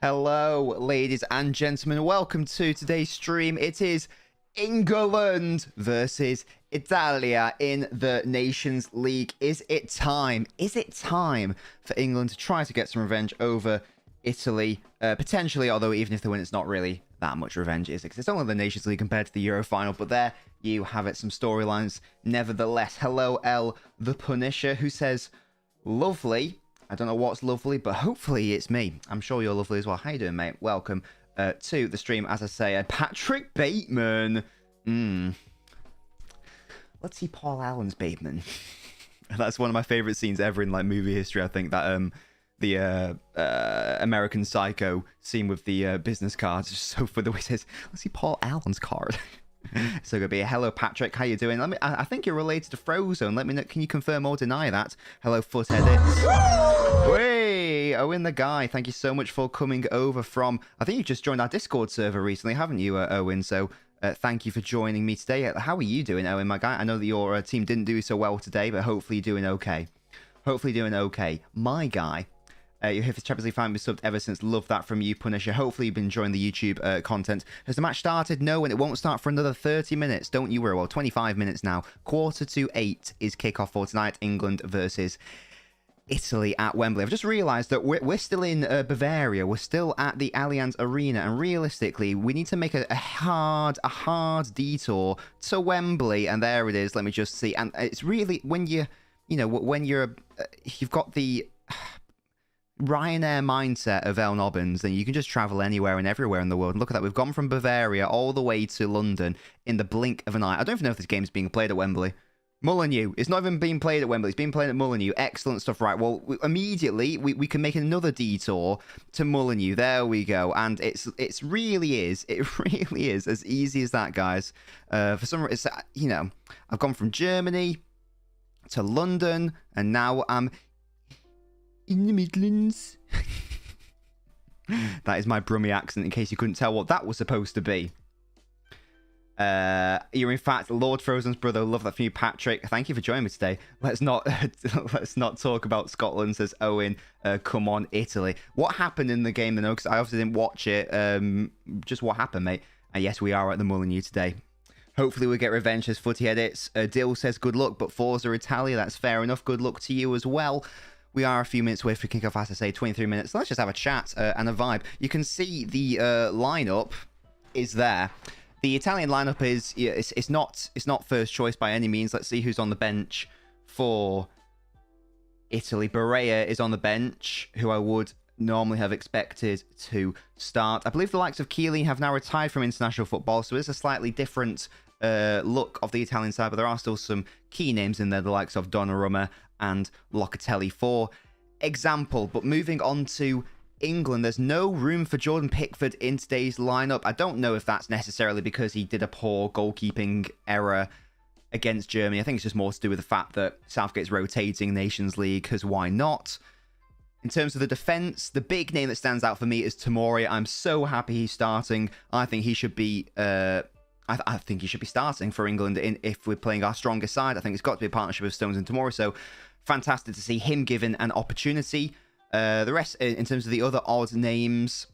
Hello, ladies and gentlemen. Welcome to today's stream. It is England versus Italia in the Nations League. Is it time? Is it time for England to try to get some revenge over Italy? Potentially, although even if they win, it's not really that much revenge, is it? 'Cause it's only the Nations League compared to the Euro final. But there you have it, some storylines. Nevertheless, hello, L the Punisher, who says, lovely. I don't know what's lovely, but hopefully it's me. I'm sure you're lovely as well. How you doing, mate? Welcome to the stream. As I say, Patrick Bateman. Let's see Paul Allen's Bateman. That's one of my favorite scenes ever in like movie history. I think that the American Psycho scene with the business cards is so funny. The way he says, "Let's see Paul Allen's card." So gonna be hello, Patrick. How you doing? I think you're related to Frozone. Let me know. Can you confirm or deny that? Hello, Foot Edits. Hey, Owen the guy. Thank you so much for coming over from. I think you just joined our Discord server recently, haven't you, Owen? So thank you for joining me today. How are you doing, Owen, my guy? I know that your team didn't do so well today, but hopefully you're doing okay. Hopefully you're doing okay, my guy. You're here for Champions League fan, been subbed ever since. Love that from you, Punisher. Hopefully you've been enjoying the YouTube content. Has the match started? No, and it won't start for another 30 minutes. Don't you worry. Well, 25 minutes now. 7:45 is kickoff for tonight. England versus Italy at Wembley. I've just realised that we're still in Bavaria. We're still at the Allianz Arena, and realistically, we need to make a hard detour to Wembley. And there it is. Let me just see. And it's really when you've got the Ryanair mindset of LNobbins, then you can just travel anywhere and everywhere in the world. And look at that, we've gone from Bavaria all the way to London in the blink of an eye. I don't even know if this game's being played at Wembley. Molineux, it's not even being played at Wembley, it's being played at Molineux. Excellent stuff. Right, well, immediately we can make another detour to Molineux. There we go. And it really is as easy as that, guys. For some reason, I've gone from Germany to London, and now I'm in the Midlands. That is my Brummie accent, in case you couldn't tell what that was supposed to be. You're in fact Lord Frozen's brother. Love that for you, Patrick. Thank you for joining me today. Let's not talk about Scotland, says Owen. Come on, Italy. What happened in the game, though? Because I obviously didn't watch it. Just what happened, mate? And yes, we are at the Molineux today. Hopefully we'll get revenge, says Footy Edits. Dill says good luck, but Forza Italia. That's fair enough. Good luck to you as well. We are a few minutes away from kickoff, as I say, 23 minutes. So let's just have a chat and a vibe. You can see the lineup is there. The Italian lineup is it's not first choice by any means. Let's see who's on the bench for Italy. Barea is on the bench, who I would normally have expected to start. I believe the likes of Chiellini have now retired from international football, so it's a slightly different look of the Italian side, but there are still some key names in there, the likes of Donnarumma and Locatelli, for example. But moving on to England, there's no room for Jordan Pickford in today's lineup. I don't know if that's necessarily because he did a poor goalkeeping error against Germany. I think it's just more to do with the fact that Southgate's rotating Nations League, because why not? In terms of the defence, the big name that stands out for me is Tomori. I'm so happy he's starting. I think he should be I think he should be starting for England if we're playing our strongest side. I think it's got to be a partnership of Stones and Tomori. So fantastic to see him given an opportunity. The rest, in terms of the other odd names,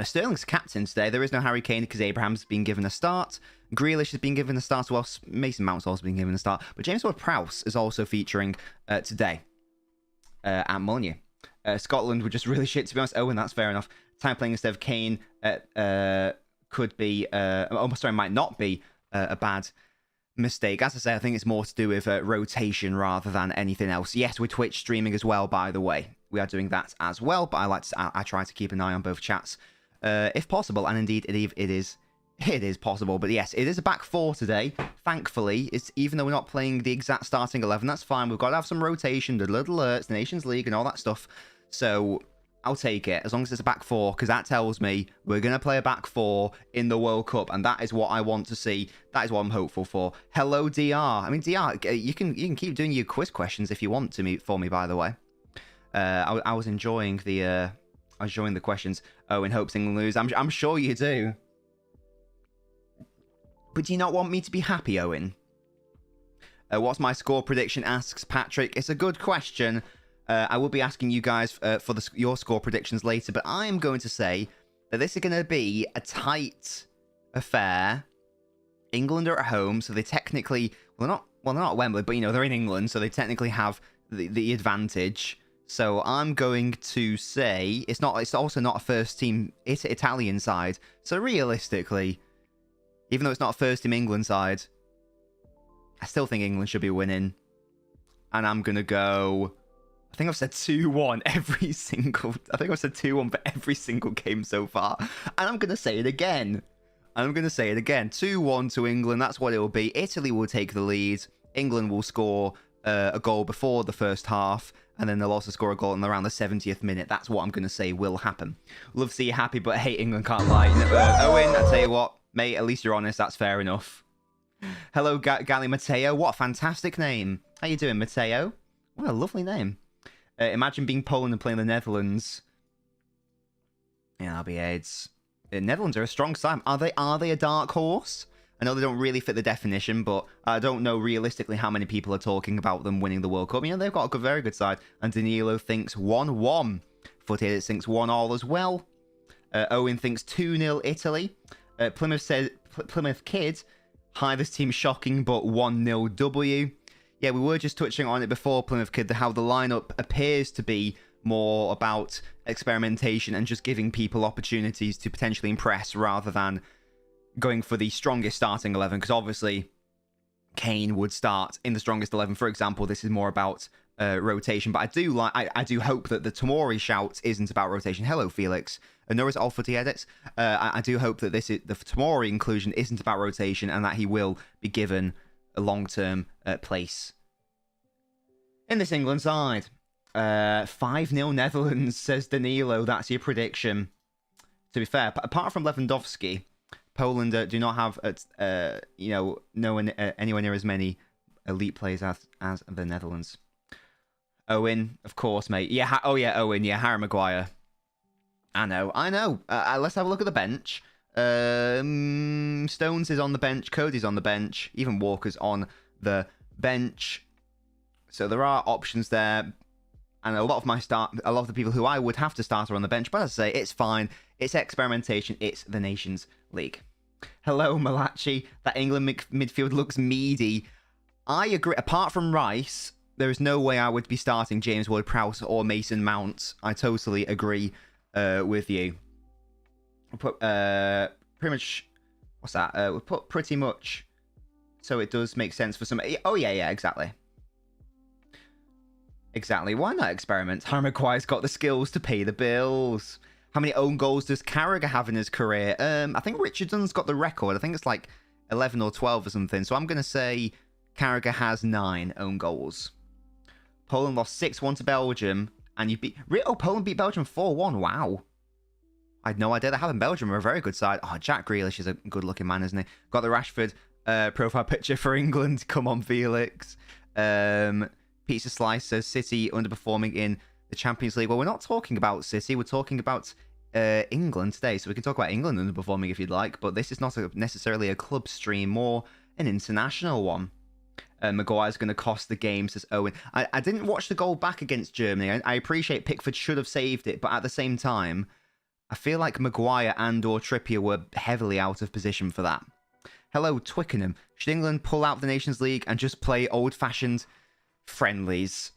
Sterling's captain today. There is no Harry Kane because Abraham's been given a start. Grealish has been given a start as well. Mason Mount's also been given a start. But James Ward-Prowse is also featuring today at Molineux. Scotland were just really shit, to be honest. Oh, and that's fair enough. Time playing instead of Kane could be, might not be a bad mistake. As I say, I think it's more to do with rotation rather than anything else. Yes, we're Twitch streaming as well, by the way. We are doing that as well, but I try to keep an eye on both chats if possible, and indeed it is possible. But yes, it is a back four today. Thankfully, even though we're not playing the exact starting 11, that's fine. We've got to have some rotation, the little alerts, the Nations League, and all that stuff. So I'll take it as long as it's a back four, because that tells me we're going to play a back four in the World Cup, and that is what I want to see. That is what I'm hopeful for. Hello, DR. I mean, DR, you can keep doing your quiz questions if you want for me. By the way, I was enjoying the questions. Oh, in hopes England lose. I'm sure you do. But do you not want me to be happy, Owen? What's my score prediction? Asks Patrick. It's a good question. I will be asking you guys for your score predictions later, but I am going to say that this is going to be a tight affair. England are at home, so they technically, they're not at Wembley, but they're in England, so they technically have the advantage. So I'm going to say it's also not a first team Italian side. So realistically, even though it's not a first team England side, I still think England should be winning. And I'm going to go, I think I've said 2-1 every single... I think I've said 2-1 for every single game so far. And I'm going to say it again. 2-1 to England. That's what it will be. Italy will take the lead. England will score a goal before the first half. And then they'll also score a goal in around the 70th minute. That's what I'm going to say will happen. Love to see you happy, but I hate England, can't lie. Owen, I tell you what, mate, at least you're honest. That's fair enough. Hello, Gali Matteo. What a fantastic name. How you doing, Matteo? What a lovely name. Imagine being Poland and playing the Netherlands. Yeah, that'll be AIDS. The Netherlands are a strong side. Are they a dark horse? I know they don't really fit the definition, but I don't know realistically how many people are talking about them winning the World Cup. They've got a very good side. And Danilo thinks 1-1. Footy thinks 1-1 as well. Owen thinks 2-0 Italy. Plymouth Kid. Hi, this team's shocking, but 1-0 W. Yeah, we were just touching on it before, Plymouth Kid, how the lineup appears to be more about experimentation and just giving people opportunities to potentially impress rather than going for the strongest starting 11, because obviously Kane would start in the strongest 11. For example, this is more about rotation, but I do hope that the Tomori shout isn't about rotation. Hello, Felix. Nora's all footy edits. I do hope that the Tomori inclusion isn't about rotation and that he will be given a long-term place in this England side. 5-0 Netherlands, says Danilo. That's your prediction. To be fair, apart from Lewandowski, Poland do not have anywhere near as many elite players as the Netherlands. Owen, of course, mate. Yeah. Owen. Yeah, Harry Maguire. I know. Let's have a look at the bench. Stones is on the bench. Cody's on the bench. Even Walker's on the bench. So there are options there. And a lot of the people who I would have to start are on the bench. But as I say, it's fine. It's experimentation. It's the Nations League. Hello, Malachi. That England midfield looks meaty. I agree. Apart from Rice, there is no way I would be starting James Ward-Prowse or Mason Mount. I totally agree with you. We'll put pretty much... What's that? We'll put pretty much... So it does make sense for some... Oh, yeah, exactly. Exactly. Why not experiment? Harry Maguire's got the skills to pay the bills. How many own goals does Carragher have in his career? I think Richardson's got the record. I think it's like 11 or 12 or something. So I'm going to say Carragher has 9 own goals. Poland lost 6-1 to Belgium. And you beat... Oh, Poland beat Belgium 4-1. Wow. I had no idea they have in Belgium are a very good side. Oh, Jack Grealish is a good-looking man, isn't he? Got the Rashford profile picture for England. Come on, Felix. Pizza Slice says City underperforming in the Champions League. Well, we're not talking about City. We're talking about England today. So we can talk about England underperforming if you'd like. But this is not necessarily a club stream, more an international one. Maguire's going to cost the game, says Owen. I didn't watch the goal back against Germany. I appreciate Pickford should have saved it. But at the same time, I feel like Maguire and or Trippier were heavily out of position for that. Hello, Twickenham. Should England pull out the Nations League and just play old-fashioned friendlies?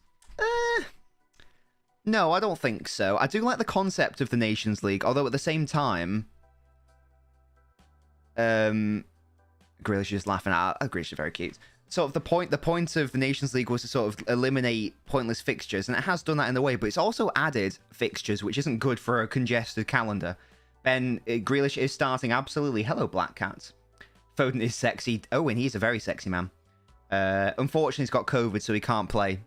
No, I don't think so. I do like the concept of the Nations League, although at the same time, Grealish is just laughing at. Grealish is very cute. Sort of the point of the Nations League was to sort of eliminate pointless fixtures, and it has done that in a way, but it's also added fixtures, which isn't good for a congested calendar. Grealish is starting, absolutely. Hello, Black Cat. Foden is sexy. Oh, and he's a very sexy man. Unfortunately, he's got COVID, so he can't play.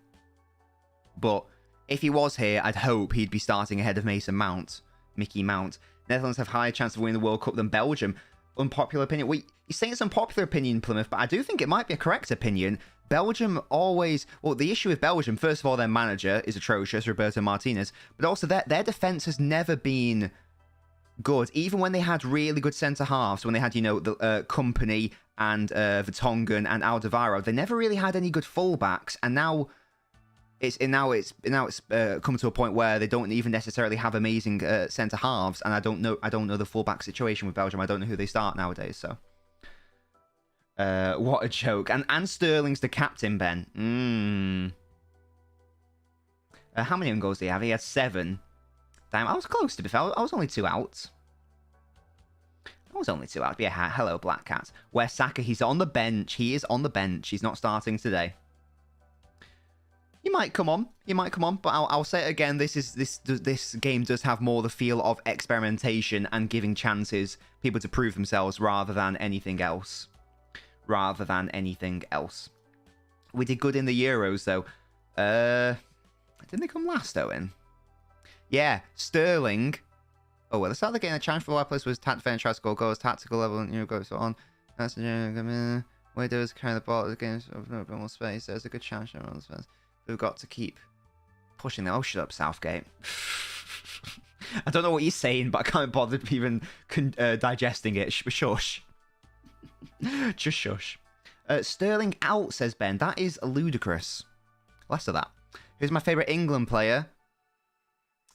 But if he was here, I'd hope he'd be starting ahead of Mason Mount. Mickey Mount. Netherlands have higher chance of winning the World Cup than Belgium. Unpopular opinion. You're saying it's unpopular opinion, Plymouth, but I do think it might be a correct opinion. Belgium always... Well, the issue with Belgium, first of all, their manager is atrocious, Roberto Martinez, but also their defence has never been good. Even when they had really good centre-halves, when they had, the Company and Vertonghen and Alderweireld, they never really had any good full-backs, and now it's come to a point where they don't even necessarily have amazing centre halves, and I don't know the fullback situation with Belgium. I don't know who they start nowadays. So, what a joke! And Sterling's the captain, Ben. How many goals did he have? He had 7. Damn, I was close to be fair. I was only 2 out. But yeah, hello, Black Cat. Where Saka, he's on the bench. He is on the bench. He's not starting today. He might come on. But I'll say it again. This game does have more the feel of experimentation and giving chances people to prove themselves rather than anything else. We did good in the Euros though. Didn't they come last, Owen? Yeah, Sterling. Oh, well, the start of the game, the challenge for the place was defend, try to score goals, tactical level, goes so on. That's the way does carry the ball at the game, open up more space. There's a good chance around the space. We've got to keep pushing them. Oh, shut up, Southgate. I don't know what you're saying, but I can't bother even digesting it. Shush. Just shush. Sterling out, says Ben. That is ludicrous. Less of that. Who's my favourite England player?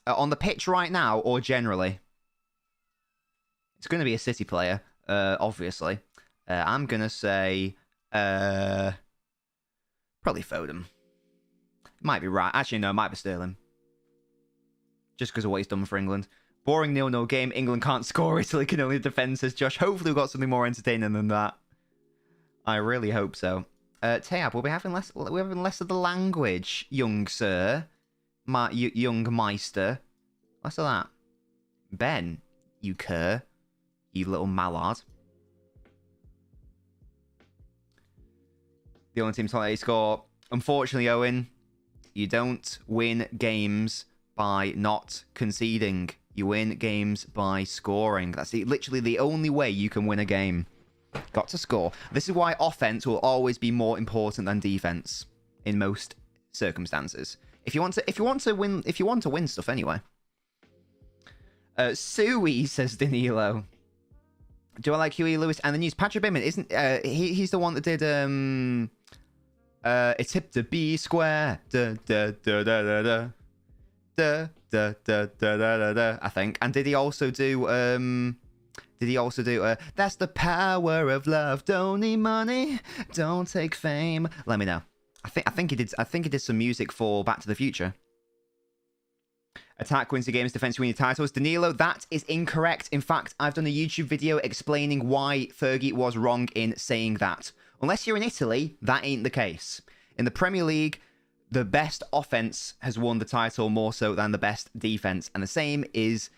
On the pitch right now, or generally? It's going to be a City player, obviously. I'm going to say... probably Foden. Might be right. Actually, no, it might be Sterling. Just because of what he's done for England. Boring 0-0 game. England can't score. Italy can only defend, says Josh. Hopefully we've got something more entertaining than that. I really hope so. Tayab, we'll be having less. We're having less of the language, young sir, young Meister. Less of that. Ben, you cur, you little mallard. The only team to score. Unfortunately, Owen, you don't win games by not conceding. You win games by scoring. That's literally the only way you can win a game. Got to score. This is why offense will always be more important than defense in most circumstances. If you want to win stuff anyway. Suey, says Danilo. Do I like Huey Lewis and the news? Patrick Bateman isn't he's the one that did it's hip to be square. Da da da da da da. Da da da da da da. I think. And did he also do that's the power of love. Don't need money, don't take fame. Let me know. I think he did some music for Back to the Future. Attack wins the games, defense wins the titles. Danilo, that is incorrect. In fact, I've done a YouTube video explaining why Fergie was wrong in saying that. Unless you're in Italy, that ain't the case. In the Premier League, the best offense has won the title more so than the best defense. And the same is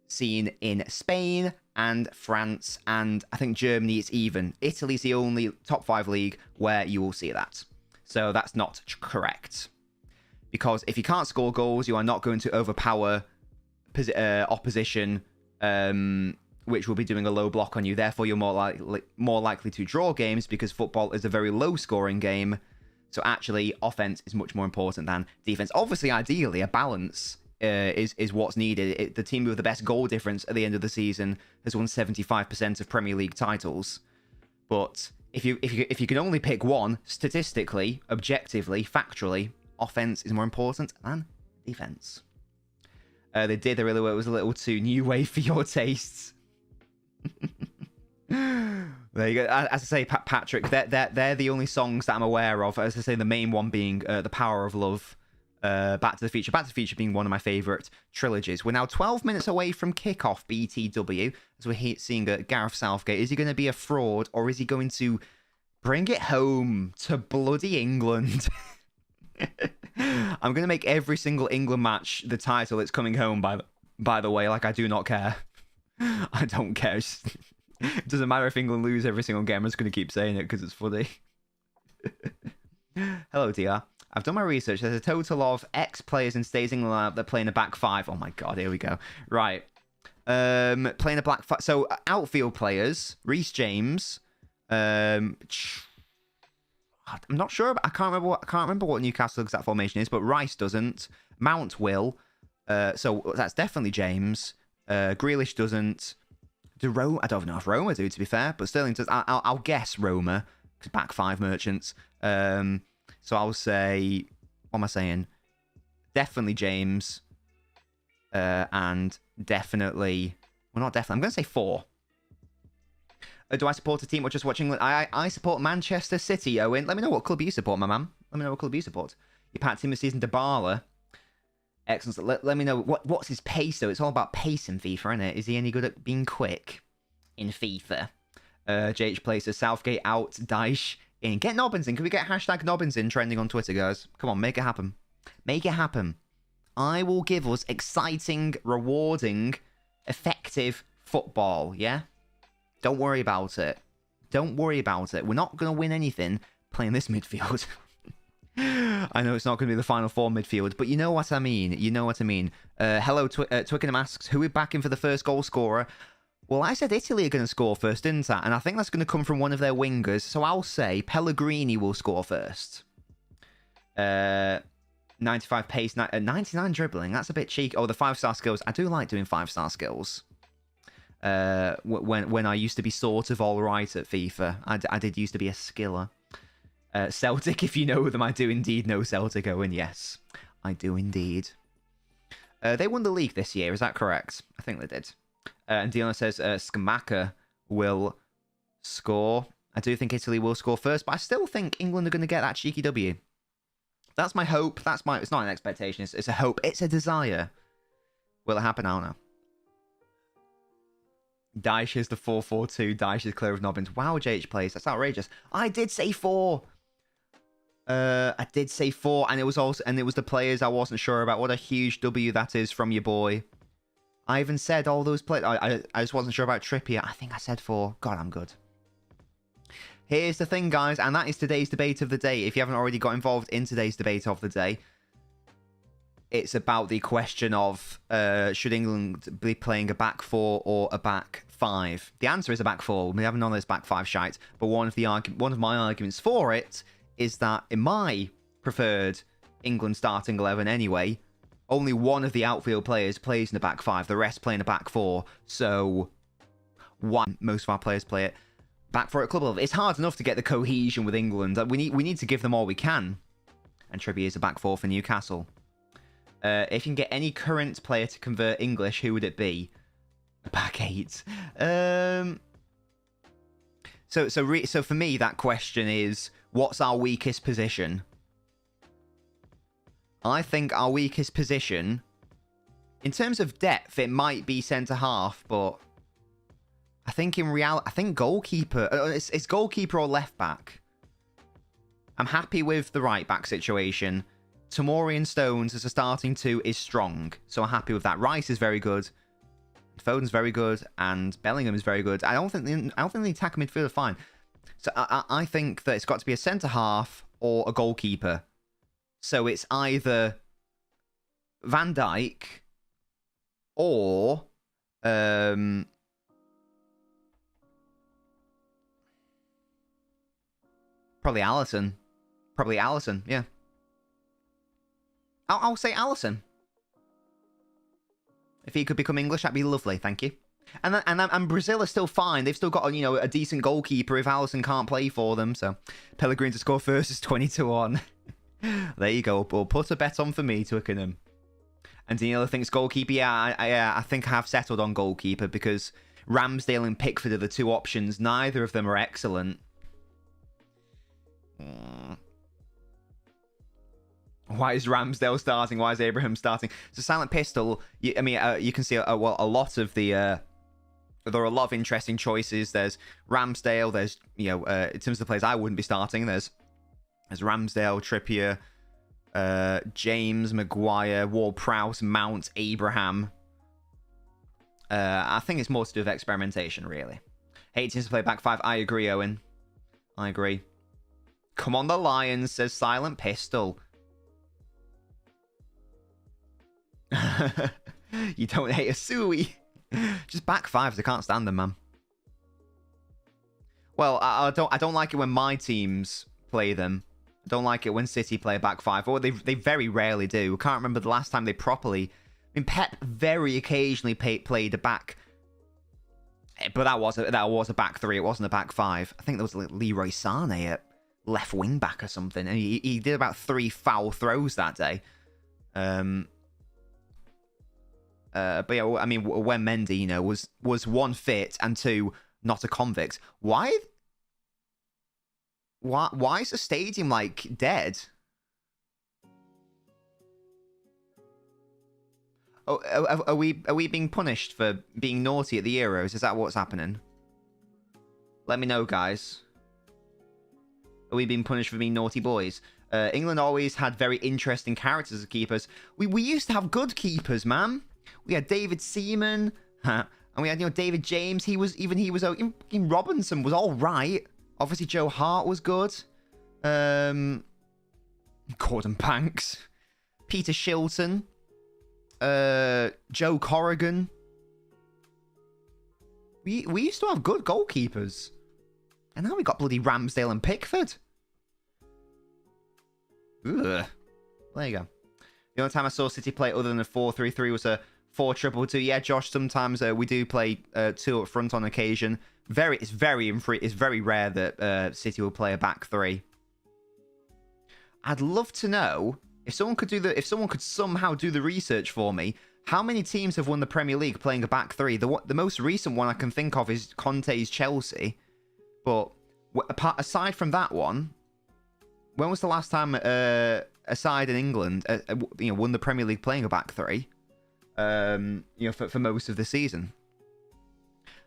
seen in Spain and France, and I think Germany is even. Italy's the only top 5 league where you will see that. So that's not correct. Because if you can't score goals, you are not going to overpower opposition, which will be doing a low block on you. Therefore, you're more likely to draw games because football is a very low-scoring game. So actually, offense is much more important than defense. Obviously, ideally, a balance is what's needed. The team with the best goal difference at the end of the season has won 75% of Premier League titles. But if you can only pick one, statistically, objectively, factually, offense is more important than defense. They did. They really were. It was a little too new wave for your tastes. There you go. As I say, Patrick, they're the only songs that I'm aware of. As I say, the main one being The Power of Love. Back to the Future. Back to the Future being one of my favourite trilogies. We're now 12 minutes away from kickoff, BTW, as we're seeing Gareth Southgate. Is he going to be a fraud, or is he going to bring it home to bloody England? I'm going to make every single England match the title. It's coming home, by the way. Like, I do not care. I don't care. It doesn't matter if England lose every single game. I'm just going to keep saying it because it's funny. Hello, DR. I've done my research. There's a total of X players in Stays England that play in a back 5. Oh my god, here we go. Right. Playing a black 5. So, outfield players. Reece James. I'm not sure. I can't remember what Newcastle's exact formation is, but Rice doesn't. Mount will. So that's definitely James. Grealish doesn't. I don't know if Roma do, to be fair, but Sterling does. I'll guess Roma, because back 5 merchants. So I'll say, what am I saying? definitely James, and definitely... Well, not definitely. I'm going to say 4. Do I support a team or just watching? I support Manchester City, Owen. Let me know what club you support, my man. Let me know what club you support. Your Pat team this season, Dybala. Excellent. Let me know what's his pace, though. It's all about pace in FIFA, isn't it? Is he any good at being quick in FIFA? JH places Southgate out, Daesh in. Get Nobbins in. Can we get hashtag Nobbins in trending on Twitter, guys? Come on, make it happen. Make it happen. I will give us exciting, rewarding, effective football, yeah? Don't worry about it. Don't worry about it. We're not going to win anything playing this midfield. I know it's not going to be the final 4 midfield, but you know what I mean. You know what I mean. Hello, Twickenham asks, who are backing for the first goal scorer? Well, I said Italy are going to score first, didn't I? And I think that's going to come from one of their wingers. So I'll say Pellegrini will score first. 95 pace, 99 dribbling. That's a bit cheeky. Oh, the 5-star skills. I do like doing 5-star skills. When I used to be sort of all right at FIFA. I did used to be a skiller. Celtic, if you know them, I do indeed know Celtic, Owen. Yes, I do indeed. They won the league this year, is that correct? I think they did. And Diona says Skamaka will score. I do think Italy will score first, but I still think England are going to get that cheeky W. That's my hope. It's not an expectation. It's a hope. It's a desire. Will it happen? I don't know. Daesh is the 4-4-2. Daesh is clear of Nobbins. Wow, JH plays. That's outrageous. I did say 4. I did say 4, and it was the players I wasn't sure about. What a huge W that is from your boy. I even said all those players. I just wasn't sure about Trippier. I think I said 4. God, I'm good. Here's the thing, guys, and that is today's debate of the day. If you haven't already got involved in today's debate of the day, it's about the question of should England be playing a back 4 or a back 5? The answer is a back 4. We haven't none of this back 5 shite, but one of my arguments for it is that in my preferred England starting 11 anyway, only one of the outfield players plays in the back 5. The rest play in a back 4. So most of our players play it back 4 at club level. It's hard enough to get the cohesion with England. We need to give them all we can. And Trippier is a back 4 for Newcastle. If you can get any current player to convert English, who would it be? Back 8. So for me, that question is, what's our weakest position? I think our weakest position, in terms of depth, it might be centre half, but I think in reality, I think goalkeeper. It's goalkeeper or left back. I'm happy with the right back situation. Tamori and Stones as a starting 2 is strong, so I'm happy with that. Rice is very good, Foden's very good, and Bellingham is very good. I don't think the attack midfield are fine. So I think that it's got to be a centre half or a goalkeeper. So it's either Van Dijk or probably Alisson. Probably Alisson, yeah. I'll say Alisson. If he could become English, that'd be lovely. Thank you. And Brazil are still fine. They've still got a decent goalkeeper if Alisson can't play for them. So Pellegrini to score first is 20-1. There you go. We'll put a bet on for me, Twickenham. And Daniela thinks goalkeeper. Yeah, I think I have settled on goalkeeper because Ramsdale and Pickford are the 2 options. Neither of them are excellent. Why is Ramsdale starting? Why is Abraham starting? So Silent Pistol, you can see a lot of the... there are a lot of interesting choices. There's Ramsdale. There's, in terms of the players I wouldn't be starting, there's Ramsdale, Trippier, James, Maguire, Ward-Prowse, Mount, Abraham. I think it's more to do with experimentation, really. Hate teams to play back 5. I agree, Owen. I agree. Come on, the Lions, says Silent Pistol. You don't hate a Sui. Just back 5s. I can't stand them, man. Well, I don't like it when my teams play them. I don't like it when City play back 5. Or they very rarely do. I can't remember the last time they properly... I mean, Pep very occasionally played a back... But that was a back 3. It wasn't a back 5. I think there was like Leroy Sané at left wing back or something. And he did about 3 foul throws that day. But yeah, I mean, when Mendy, you know, was one fit and two not a convict, why is the stadium like dead? Oh, are we being punished for being naughty at the Euros? Is that what's happening? Let me know, guys. Are we being punished for being naughty boys? England always had very interesting characters as keepers. We used to have good keepers, man. We had David Seaman, and we had, you know, David James. He was Robinson was all right. Obviously, Joe Hart was good. Gordon Banks, Peter Shilton, Joe Corrigan. We used to have good goalkeepers, and now we got bloody Ramsdale and Pickford. Ugh. There you go. The only time I saw City play other than a 4-3-3 was a 4-2-2. Yeah, Josh. Sometimes we do play two up front on occasion. It's very rare that City will play a back three. I'd love to know if someone could somehow do the research for me. How many teams have won the Premier League playing a back three? The most recent one I can think of is Conte's Chelsea. But aside from that one, when was the last time a side in England won the Premier League playing a back three? For most of the season.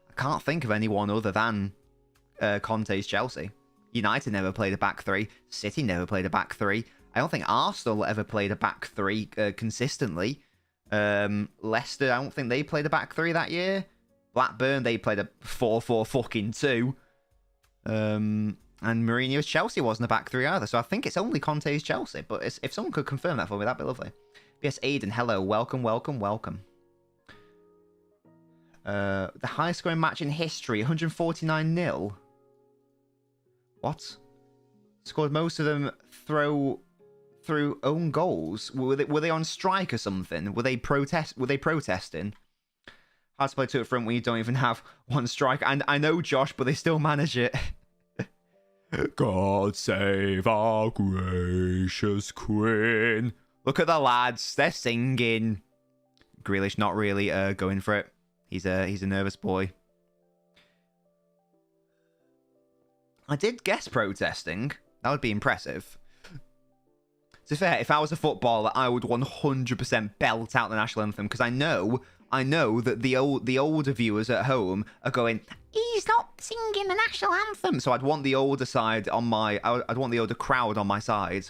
I can't think of anyone other than Conte's Chelsea. United never played a back three. City never played a back three. I don't think Arsenal ever played a back three consistently. Leicester, I don't think they played a back three that year. Blackburn, they played a 4-4-2. And Mourinho's Chelsea wasn't a back three either. So I think it's only Conte's Chelsea. But if someone could confirm that for me, that'd be lovely. Yes, Aiden, hello. Welcome. The highest scoring match in history, 149-0. What? Scored most of them through own goals. Were they on strike or something? Were they protesting? Hard to play two up front when you don't even have one strike. And I know, Josh, but they still manage it. God save our gracious Queen. Look at the lads. They're singing. Grealish not really going for it. He's a nervous boy. I did guess protesting. That would be impressive. To be fair, if I was a footballer, I would 100% belt out the national anthem, because I know that the older viewers at home are going, he's not singing the national anthem. So I'd want the older side on my, I'd want the older crowd on my side.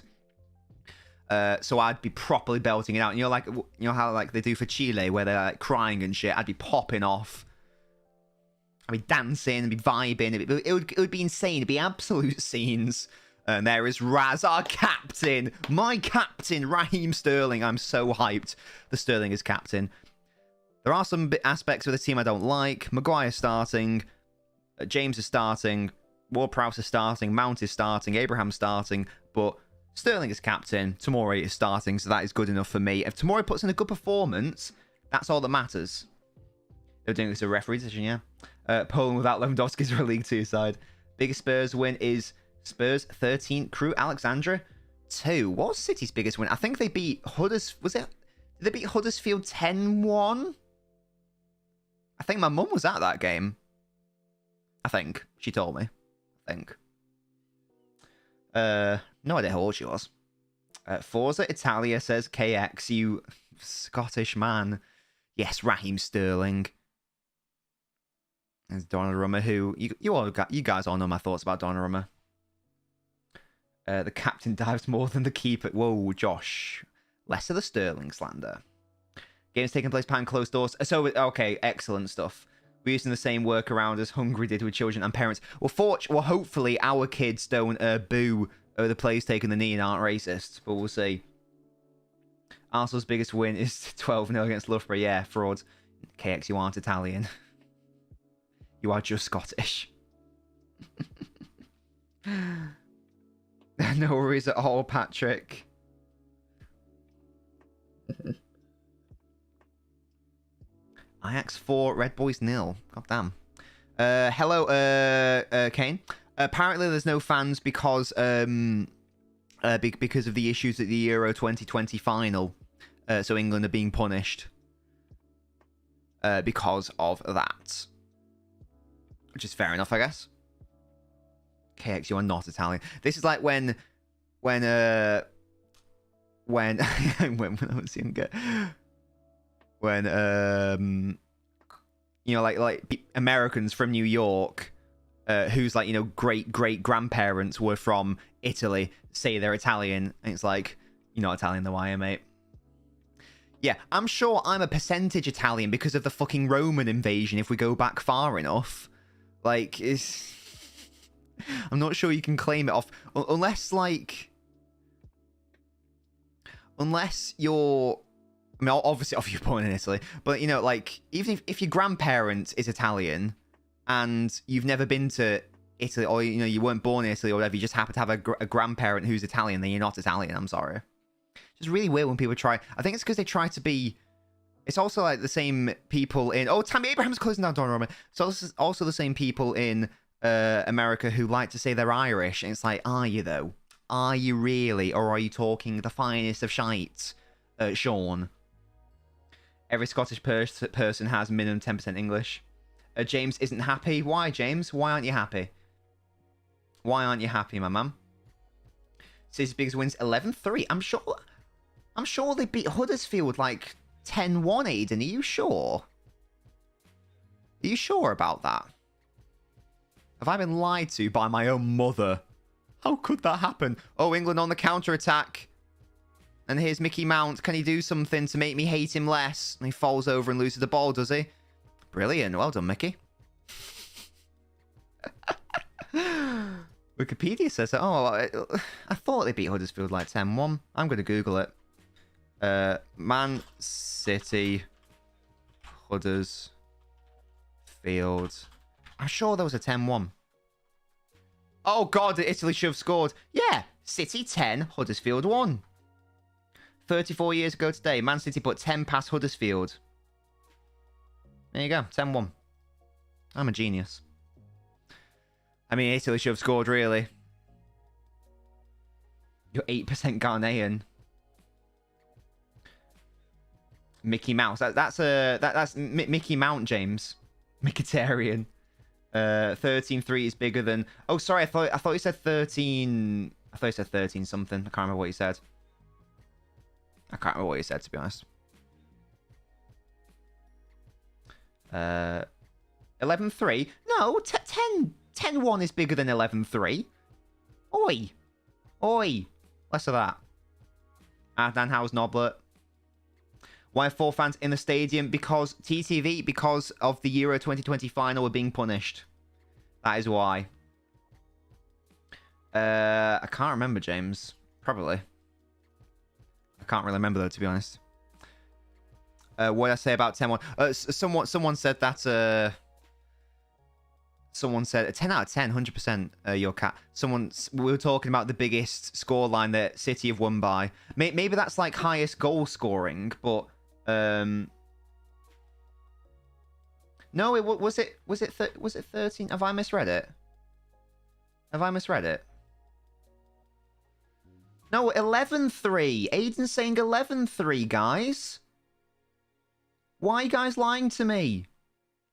So I'd be properly belting it out. And you know how like they do for Chile, where they're like crying and shit. I'd be popping off. I'd be dancing, I'd be vibing. It would be insane. It'd be absolute scenes. And there is Raz, our captain. My captain, Raheem Sterling. I'm so hyped. The Sterling is captain. There are some aspects of the team I don't like. Maguire starting. James is starting. Ward-Prowse is starting. Mount is starting. Abraham's starting. But Sterling is captain. Tomori is starting. So that is good enough for me. If Tomori puts in a good performance, that's all that matters. They're doing this as a referee decision, yeah. Poland without Lewandowski's for a League 2 side. Biggest Spurs win is Spurs 13. Crew Alexandra 2. What was City's biggest win? I think they beat Huddersfield. Did they beat Huddersfield 10-1? I think my mum was at that game. I think. She told me. I think. No idea how old she was. Forza Italia says KX, you Scottish man. Yes, Raheem Sterling. There's Donnarumma, who you guys all know my thoughts about Donnarumma. The captain dives more than the keeper. Whoa, Josh. Less of the Sterling slander. Games taking place behind closed doors. So, okay, excellent stuff. We're using the same workaround as Hungary did with children and parents. Well, hopefully our kids don't boo over the players taking the knee and aren't racist. But we'll see. Arsenal's biggest win is 12-0 against Loughborough. Yeah, fraud. KX, you aren't Italian. You are just Scottish. No worries at all, Patrick. Ajax 4, Red Boys 0. God damn. Hello, Kane. Apparently there's no fans because of the issues at the Euro 2020 final. So England are being punished because of that. Which is fair enough, I guess. KX, you are not Italian. This is like when I was younger, when you know, like Americans from New York, whose like, you know, great grandparents were from Italy, say they're Italian, and it's like, you're not Italian though, are you, mate? Yeah, I'm sure I'm a percentage Italian because of the fucking Roman invasion. If we go back far enough, like, I'm not sure you can claim it off unless you're, I mean, obviously, you're born in Italy, but, you know, like, even if your grandparent is Italian and you've never been to Italy, or, you know, you weren't born in Italy or whatever, you just happen to have a grandparent who's Italian, then you're not Italian. I'm sorry. It's just really weird when people try. I think it's because they try to be. It's also like the same people in. Oh, Tammy Abraham's closing down Donnarumma. So this is also the same people in America who like to say they're Irish, and it's like, are you though? Are you really, or are you talking the finest of shite, Sean? Every Scottish person has minimum 10% English. James isn't happy. Why, James? Why aren't you happy? Why aren't you happy, my man? City's biggest wins 11-3. I'm sure they beat Huddersfield like 10-1, Aiden. Are you sure? Are you sure about that? Have I been lied to by my own mother? How could that happen? Oh, England on the counter-attack. And here's Mickey Mount. Can he do something to make me hate him less? And he falls over and loses the ball, does he? Brilliant. Well done, Mickey. Wikipedia says that. Oh, I thought they beat Huddersfield like 10-1. I'm going to Google it. Man City, Huddersfield. I'm sure there was a 10-1. Oh, God, Italy should have scored. Yeah, City 10, Huddersfield 1. 34 years ago today, Man City put 10 past Huddersfield. There you go, 10-1. I'm a genius. I mean, Italy should have scored, really. You're 8% Ghanaian. Mickey Mouse. That's Mickey Mount, James. Mkhitaryan. 13-3 is bigger than. Oh, sorry. I thought you said 13. I thought you said 13 something. I can't remember what you said. I can't remember what you said, to be honest. 11-3. No, 10-1 is bigger than 11-3. Oi, oi. Less of that. Adnan, how's Noblet? Why are 4 fans in the stadium? Because TTV, because of the Euro 2020 final, were being punished. That is why. I can't remember, James. Probably. I can't really remember, though, to be honest. What did I say about 10-1? Someone said that... Someone said 10 out of 10, 100%. Your cat. We were talking about the biggest scoreline that City have won by. Maybe that's like highest goal scoring, but no, was it 13? Have I misread it? Have I misread it? No, 11-3. Aiden's saying 11-3, guys. Why are you guys lying to me?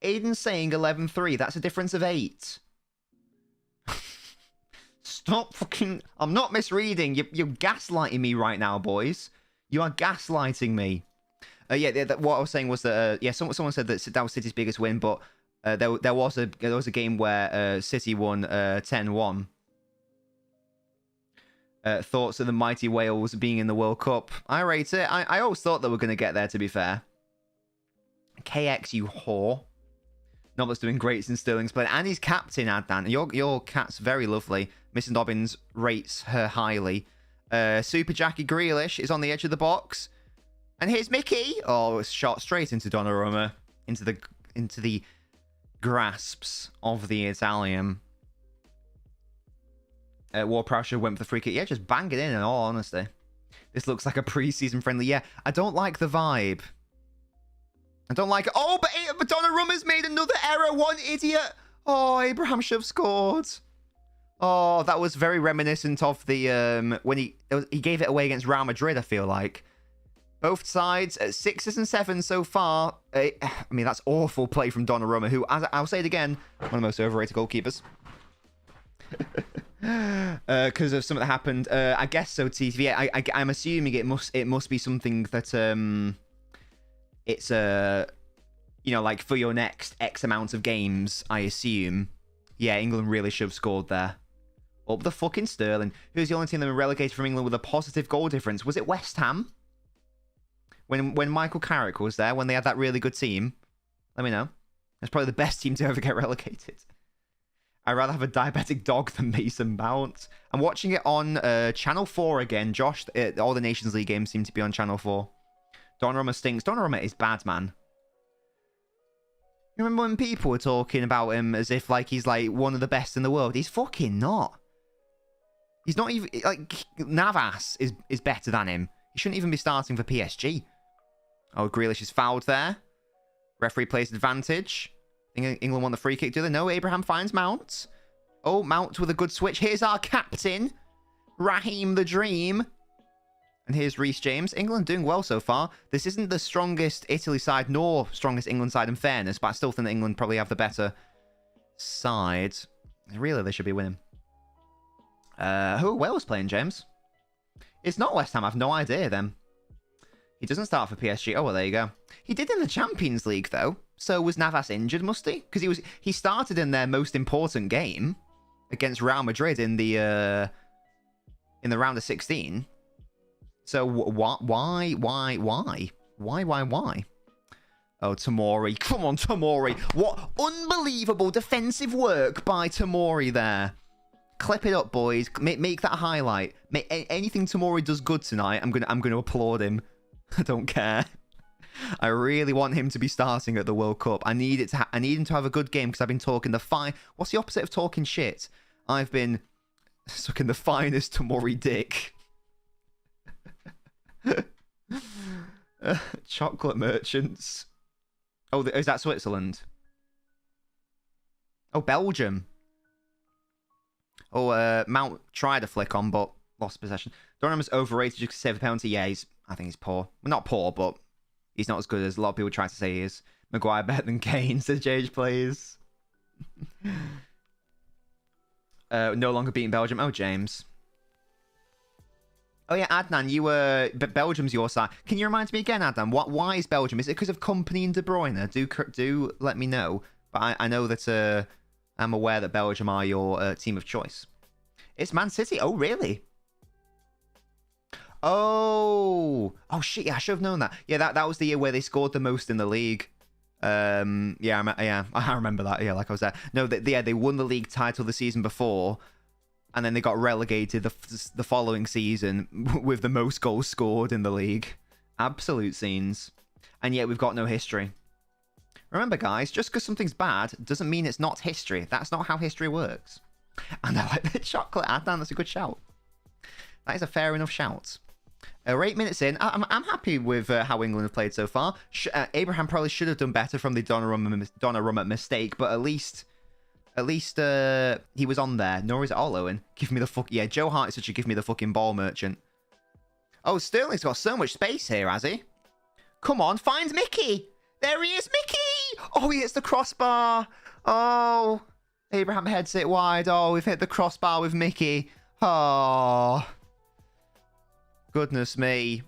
Aiden's saying 11-3. That's a difference of 8. Stop fucking... I'm not misreading. You're gaslighting me right now, boys. You are gaslighting me. Yeah, what I was saying was that... yeah, someone said that was City's biggest win, but there was a game where City won 10-1. Thoughts of the mighty Wales being in the World Cup. I rate it. I always thought they were going to get there, to be fair. KX, you whore. Noblet's doing great since Sterling's playing. And he's captain, Adnan. Your cat's very lovely. Mr. Nobbins rates her highly. Super Jackie Grealish is on the edge of the box. And here's Mickey. Oh, it's shot straight into Donnarumma. Into the grasps of the Italian. Ward-Prowse went for the free kick. Yeah, just bang it in all honesty. This looks like a pre-season friendly. Yeah, I don't like the vibe. I don't like it. Oh, but Donnarumma's made another error. One idiot. Oh, Abraham should have scored. Oh, that was very reminiscent of the when he gave it away against Real Madrid, I feel like. Both sides, 6s and 7s so far. I mean, that's awful play from Donnarumma, who, as I'll say it again, one of the most overrated goalkeepers. Because of something that happened. I guess so, TTV. Yeah, I'm assuming it must be something that it's you know, like for your next X amount of games, I assume. Yeah, England really should have scored there. Up the fucking Sterling. Who's the only team that were relegated from England with a positive goal difference? Was it West Ham? When Michael Carrick was there, when they had that really good team? Let me know. That's probably the best team to ever get relegated. I'd rather have a diabetic dog than Mason Mount. I'm watching it on Channel 4 again. Josh, all the Nations League games seem to be on Channel 4. Donnarumma stinks. Donnarumma is bad, man. You remember when people were talking about him as if like he's like one of the best in the world? He's fucking not. He's not even... Like, Navas is better than him. He shouldn't even be starting for PSG. Oh, Grealish is fouled there. Referee plays advantage. England want the free kick, do they? No, Abraham finds Mount. Oh, Mount with a good switch. Here's our captain, Raheem the Dream. And here's Reece James. England doing well so far. This isn't the strongest Italy side nor strongest England side in fairness, but I still think that England probably have the better side. Really, they should be winning. Who are Wales playing, James? It's not West Ham. I have no idea then. He doesn't start for PSG. Oh, well, there you go. He did in the Champions League, though. So was Navas injured, must he? Because he started in their most important game against Real Madrid in the round of 16. So why? Oh, Tomori. Come on, Tomori. What unbelievable defensive work by Tomori there. Clip it up, boys. Make that a highlight. Anything Tomori does good tonight, I'm gonna applaud him. I don't care. I really want him to be starting at the World Cup. I need him to have a good game because I've been talking What's the opposite of talking shit? I've been sucking the finest Tomori dick. Chocolate merchants. Oh, is that Switzerland? Oh, Belgium. Oh, Mount tried a flick on, but lost possession. Donnarumma's overrated just to save the penalty. Yeah, I think he's poor. Well, not poor, but he's not as good as a lot of people try to say he is. Maguire better than Kane, says JH Plays. No longer beating Belgium. Oh, James. Oh, yeah, Adnan, you were... But Belgium's your side. Can you remind me again, Adnan? Why is Belgium? Is it because of Company and De Bruyne? Do let me know. But I know that I'm aware that Belgium are your team of choice. It's Man City. Oh, really? Oh, shit, yeah, I should have known that. Yeah, that was the year where they scored the most in the league. I remember that. Yeah, like I was there. No, they won the league title the season before, and then they got relegated the following season with the most goals scored in the league. Absolute scenes. And yet we've got no history. Remember, guys, just because something's bad doesn't mean it's not history. That's not how history works. And I like the chocolate. Adnan, that's a good shout. That is a fair enough shout. We're 8 minutes in. I'm happy with how England have played so far. Abraham probably should have done better from the Donnarumma mistake, but at least he was on there. Nor is it all Owen. Give me the fuck. Yeah, Joe Hart is such a give me the fucking ball merchant. Oh, Sterling's got so much space here, has he? Come on, find Mickey. There he is, Mickey. Oh, he hits the crossbar. Oh, Abraham heads it wide. Oh, we've hit the crossbar with Mickey. Oh. Goodness me.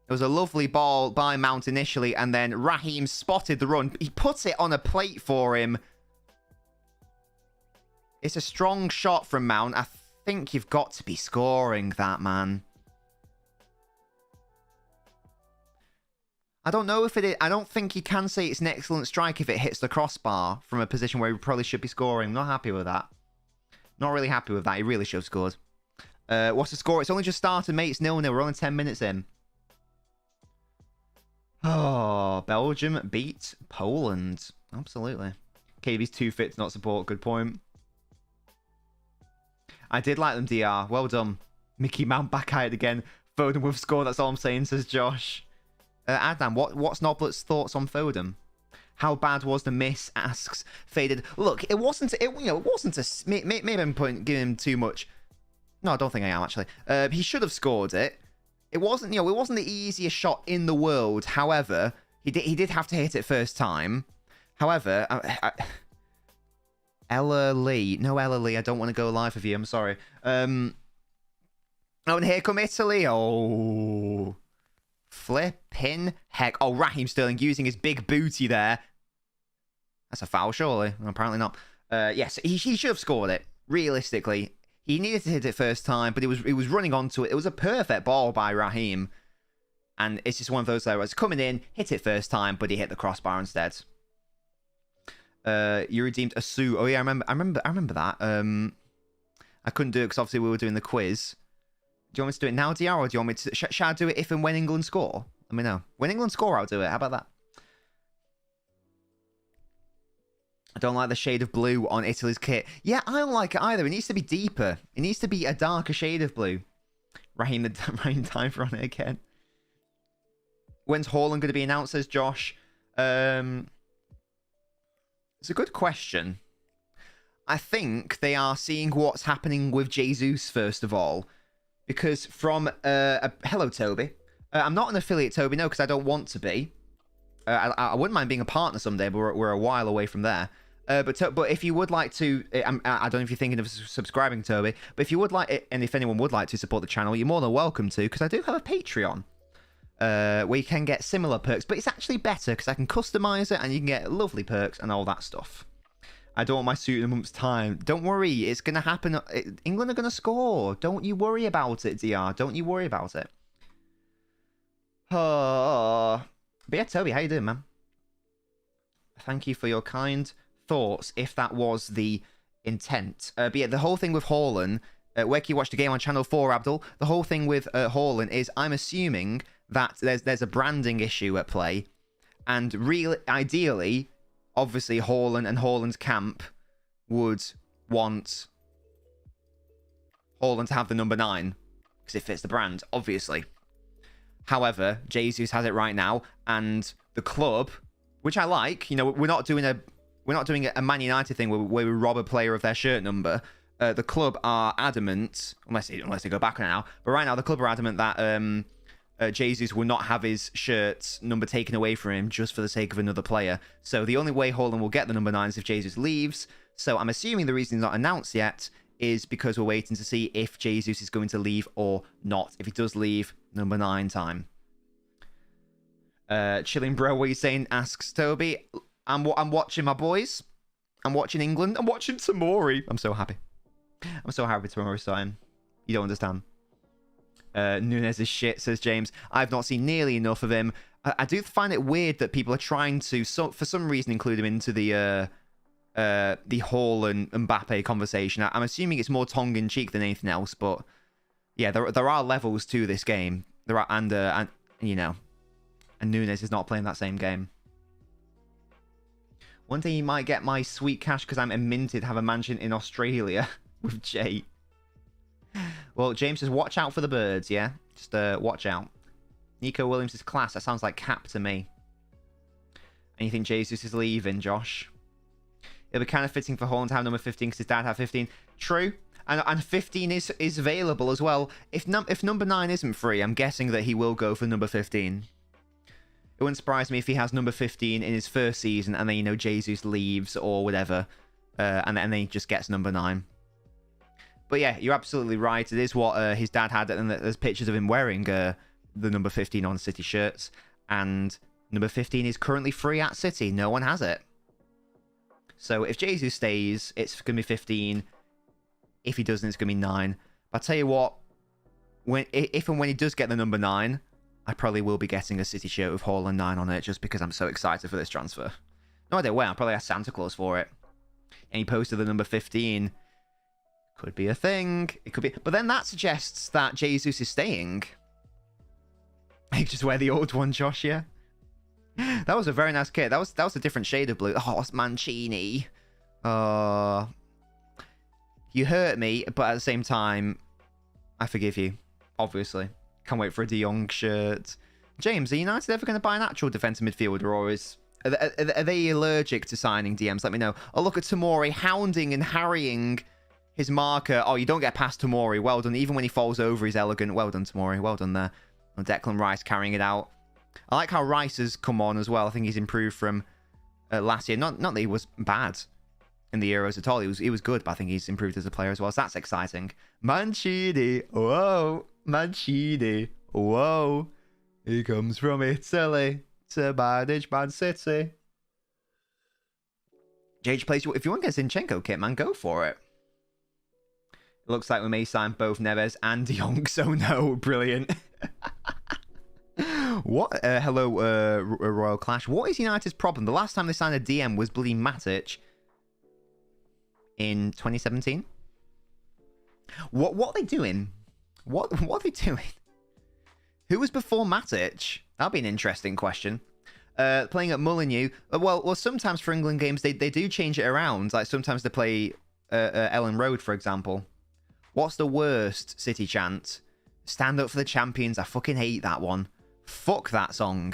It was a lovely ball by Mount initially, and then Raheem spotted the run. He puts it on a plate for him. It's a strong shot from Mount. I think you've got to be scoring that, man. I don't know if it is. I don't think you can say it's an excellent strike if it hits the crossbar from a position where he probably should be scoring. I'm not happy with that. Not really happy with that. He really should have scored. What's the score? It's only just started, mate. It's 0-0. We're only 10 minutes in. Oh, Belgium beat Poland. Absolutely. KB's too fit to not support. Good point. I did like them, DR. Well done. Mickey Mount back at it again. Foden with score. That's all I'm saying, says Josh. Adam, what's Noblet's thoughts on Foden? How bad was the miss? Asks Faded. Look, it wasn't. It wasn't a. Maybe I'm giving him too much. No, I don't think I am actually. He should have scored it. It wasn't, it wasn't the easiest shot in the world. However, he did have to hit it first time. However, Ella Lee. No, Ella Lee, I don't want to go live with you. I'm sorry. Oh, and here come Italy. Oh. Flipping heck. Oh, Raheem Sterling using his big booty there. That's a foul, surely. Well, apparently not. Yes, he should have scored it. Realistically, he needed to hit it first time, but he was running onto it. It was a perfect ball by Raheem. And it's just one of those there where it's coming in, hit it first time, but he hit the crossbar instead. You redeemed a Sue. Oh yeah, I remember that. I couldn't do it because obviously we were doing the quiz. Do you want me to do it now, DR, or do you want me to... Shall I do it if and when England score? Let me know. When England score, I'll do it. How about that? I don't like the shade of blue on Italy's kit. Yeah, I don't like it either. It needs to be deeper. It needs to be a darker shade of blue. Raheem Diver on it again. When's Haaland going to be announced, says Josh? It's a good question. I think they are seeing what's happening with Jesus first of all. Because from... hello, Toby. I'm not an affiliate, Toby, no, because I don't want to be. I wouldn't mind being a partner someday, but we're a while away from there. But if you would like to... I don't know if you're thinking of subscribing, Toby, but if you would like... And if anyone would like to support the channel, you're more than welcome to, because I do have a Patreon. Where you can get similar perks, but it's actually better, because I can customize it, and you can get lovely perks and all that stuff. I don't want my suit in a month's time. Don't worry, it's going to happen. England are going to score. Don't you worry about it, DR. Don't you worry about it. But yeah, Toby, how you doing, man? Thank you for your kind thoughts, if that was the intent. But yeah, the whole thing with Haaland, where can you watch the game on Channel 4, Abdul? The whole thing with Haaland is I'm assuming that there's a branding issue at play. And ideally... Obviously, Haaland and Haaland's camp would want Haaland to have the number 9 because it fits the brand, obviously. However, Jesus has it right now, and the club, which I like, we're not doing a Man United thing where we rob a player of their shirt number. The club are adamant, unless they go back now, but right now the club are adamant that Jesus will not have his shirt number taken away from him just for the sake of another player. So the only way Haaland will get the number 9 is if Jesus leaves. So I'm assuming the reason he's not announced yet is because we're waiting to see if Jesus is going to leave or not. If he does leave, number 9 time. Chilling bro, what are you saying? Asks Toby. I'm watching my boys. I'm watching England. I'm watching Tamori. I'm so happy. I'm so happy Tamori's starting. You don't understand. Nunes is shit, says James. I've not seen nearly enough of him. I do find it weird that people are trying to, for some reason, include him into the Hall and Mbappe conversation. I'm assuming it's more tongue-in-cheek than anything else, but yeah, there are levels to this game. There are, and Nunes is not playing that same game. One day you might get my sweet cash because I'm minted, have a mansion in Australia with Jay. Well, James says, watch out for the birds, yeah? Just watch out. Nico Williams is class. That sounds like Cap to me. And you think Jesus is leaving, Josh? It'll be kind of fitting for Haaland to have number 15 because his dad had 15. True. And 15 is available as well. If number 9 isn't free, I'm guessing that he will go for number 15. It wouldn't surprise me if he has number 15 in his first season and then, Jesus leaves or whatever. And then he just gets number 9. But yeah, you're absolutely right. It is what his dad had, and there's pictures of him wearing the number 15 on City shirts. And number 15 is currently free at City. No one has it. So if Jesus stays, it's going to be 15. If he doesn't, it's going to be 9. But I'll tell you what, if and when he does get the number 9, I probably will be getting a City shirt with Haaland 9 on it, just because I'm so excited for this transfer. No idea where. I'll probably ask Santa Claus for it. And he posted the number 15. Could be a thing. It could be. But then that suggests that Jesus is staying. You just wear the old one, Josh, yeah? That was a very nice kit. That was a different shade of blue. Oh, it's Mancini. You hurt me, but at the same time, I forgive you. Obviously. Can't wait for a De Jong shirt. James, are United ever going to buy an actual defensive midfielder, or are they allergic to signing DMs? Let me know. Oh, look at Tamori hounding and harrying his marker. Oh, you don't get past Tamori. Well done. Even when he falls over, he's elegant. Well done, Tamori. Well done there. And Declan Rice carrying it out. I like how Rice has come on as well. I think he's improved from last year. Not that he was bad in the Euros at all. He was good, but I think he's improved as a player as well. So that's exciting. Mancini. Whoa. Mancini. Whoa. He comes from Italy to manage Man City. JH plays. If you want to get Zinchenko kit, man, go for it. It looks like we may sign both Neves and De Jong. So no, brilliant. What? Hello, Royal Clash. What is United's problem? The last time they signed a DM was bloody Matic in 2017. What are they doing? What are they doing? Who was before Matic? That'll be an interesting question. Playing at Molineux. Well, sometimes for England games they do change it around. Like sometimes they play Ellen Road, for example. What's the worst City chant? Stand up for the champions. I fucking hate that one. Fuck that song.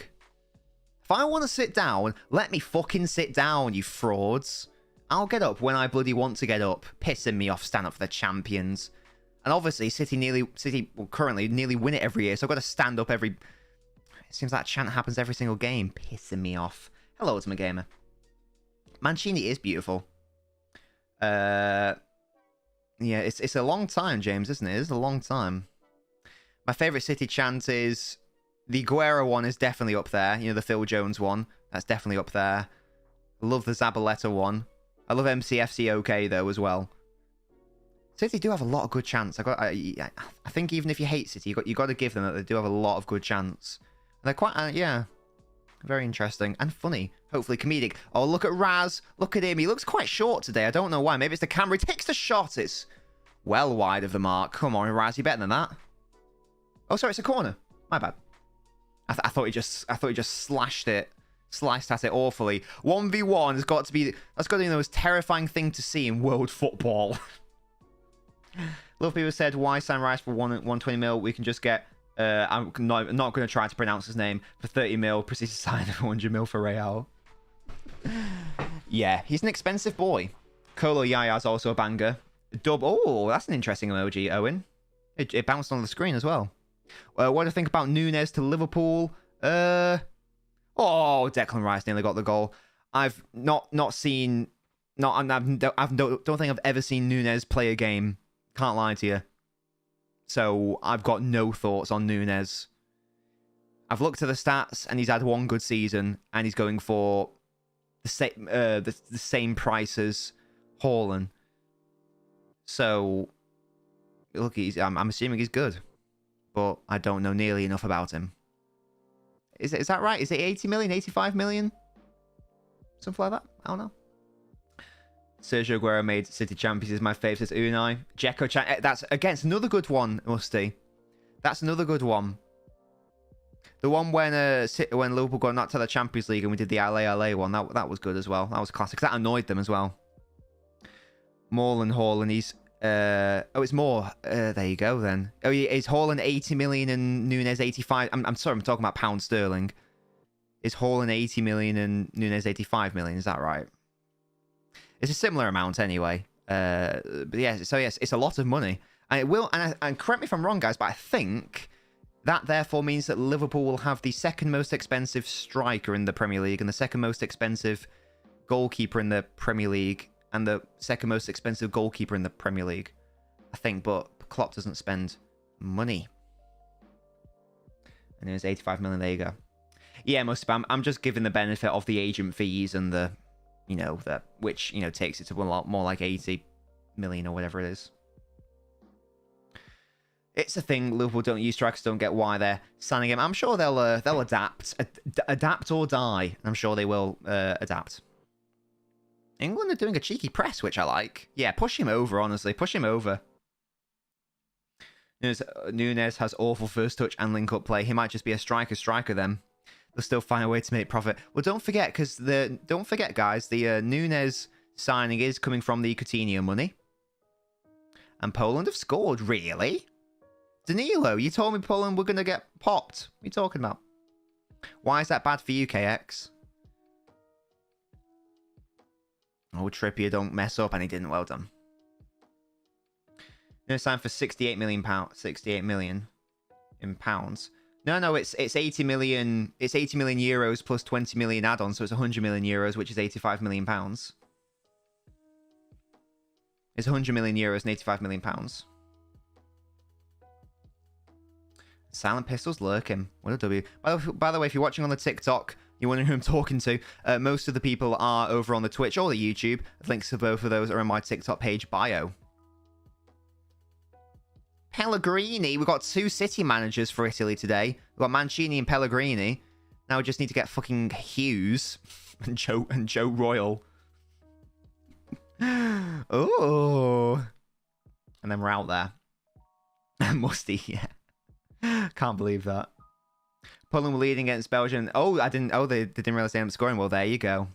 If I want to sit down, let me fucking sit down, you frauds. I'll get up when I bloody want to get up. Pissing me off, stand up for the champions. And obviously, City currently nearly win it every year, so I've got to stand up every... It seems that chant happens every single game. Pissing me off. Hello, Ultimate Gamer. Mancini is beautiful. Yeah, it's a long time, James, isn't it? It's a long time. My favourite City chant is... The Guerra one is definitely up there. You know, the Phil Jones one. That's definitely up there. I love the Zabaleta one. I love MCFC OK, though, as well. City do have a lot of good chants. I think even if you hate City, you got to give them that they do have a lot of good chants. And they're quite, yeah, very interesting and funny. Hopefully comedic. Oh, look at Raz. Look at him. He looks quite short today. I don't know why. Maybe it's the camera. He takes the shot. It's well wide of the mark. Come on, Raz. You're better than that. Oh, sorry. It's a corner. My bad. I thought he just sliced at it awfully. 1v1 has got to be... That's got to be the most terrifying thing to see in world football. A lot of people said, why sign Rice for 120 mil? We can just get... I'm not going to try to pronounce his name. For 30 mil, proceed to sign 100 mil for Real. Yeah, he's an expensive boy. Kolo Yaya's also a banger. Oh, that's an interesting emoji, Owen. It bounced on the screen as well. What do you think about Nunes to Liverpool? Oh, Declan Rice nearly got the goal. I've not seen... I don't think I've ever seen Nunes play a game. Can't lie to you. So I've got no thoughts on Nunes. I've looked at the stats and he's had one good season and he's going for the same price as Haaland. So look, I'm assuming he's good, but I don't know nearly enough about him. Is that right? Is it 80 million, 85 million? Something like that? I don't know. Sergio Aguero made City champions is my favourite. Says Unai. Dzeko, that's against another good one, Musty. That's another good one. The one when Liverpool got knocked out of the Champions League and we did the LA one. That was good as well. That was classic. That annoyed them as well. Moreland, Haaland, he's... oh, it's more. There you go then. Oh, is Haaland 80 million and Nunes 85? I'm sorry, I'm talking about pound sterling. Is Haaland 80 million and Nunes 85 million? Is that right? It's a similar amount anyway. But yeah, so yes, it's a lot of money. And it will, and correct me if I'm wrong, guys, but I think that therefore means that Liverpool will have the second most expensive striker in the Premier League and the second most expensive goalkeeper in the Premier League and the second most expensive goalkeeper in the Premier League. I think, but Klopp doesn't spend money. And it was 85 million, there you go. Yeah, I'm just giving the benefit of the agent fees and the... You know, which, you know, takes it to a lot more like 80 million or whatever it is. It's a thing. Liverpool don't use strikers, don't get why they're signing him. I'm sure they'll adapt. Adapt or die. I'm sure they will adapt. England are doing a cheeky press, which I like. Yeah, push him over, honestly. Push him over. Nunes has awful first touch and link-up play. He might just be a striker then. They'll still find a way to make profit. Well, don't forget, guys, the Nunes signing is coming from the Coutinho money. And Poland have scored, really? Danilo, you told me Poland were going to get popped. What are you talking about? Why is that bad for you, KX? Oh, Trippier, don't mess up, and he didn't. Well done. Nunes signed for £68 million. 68 million in pounds. No, it's 80 million. It's 80 million euros plus 20 million add-ons, so it's 100 million euros, which is 85 million pounds. It's 100 million euros and 85 million pounds. Silent Pistol's lurking. What a W. By the way, if you're watching on the TikTok, you're wondering who I'm talking to, most of the people are over on the Twitch or the YouTube. Links to both of those are in my TikTok page bio. Pellegrini. We've got 2 city managers for Italy today. We've got Mancini and Pellegrini. Now we just need to get fucking Hughes and Joe Royal. Oh. And then we're out there. Musty, yeah. Can't believe that. Poland were leading against Belgium. Oh, they didn't realize they ended up scoring. Well, there you go.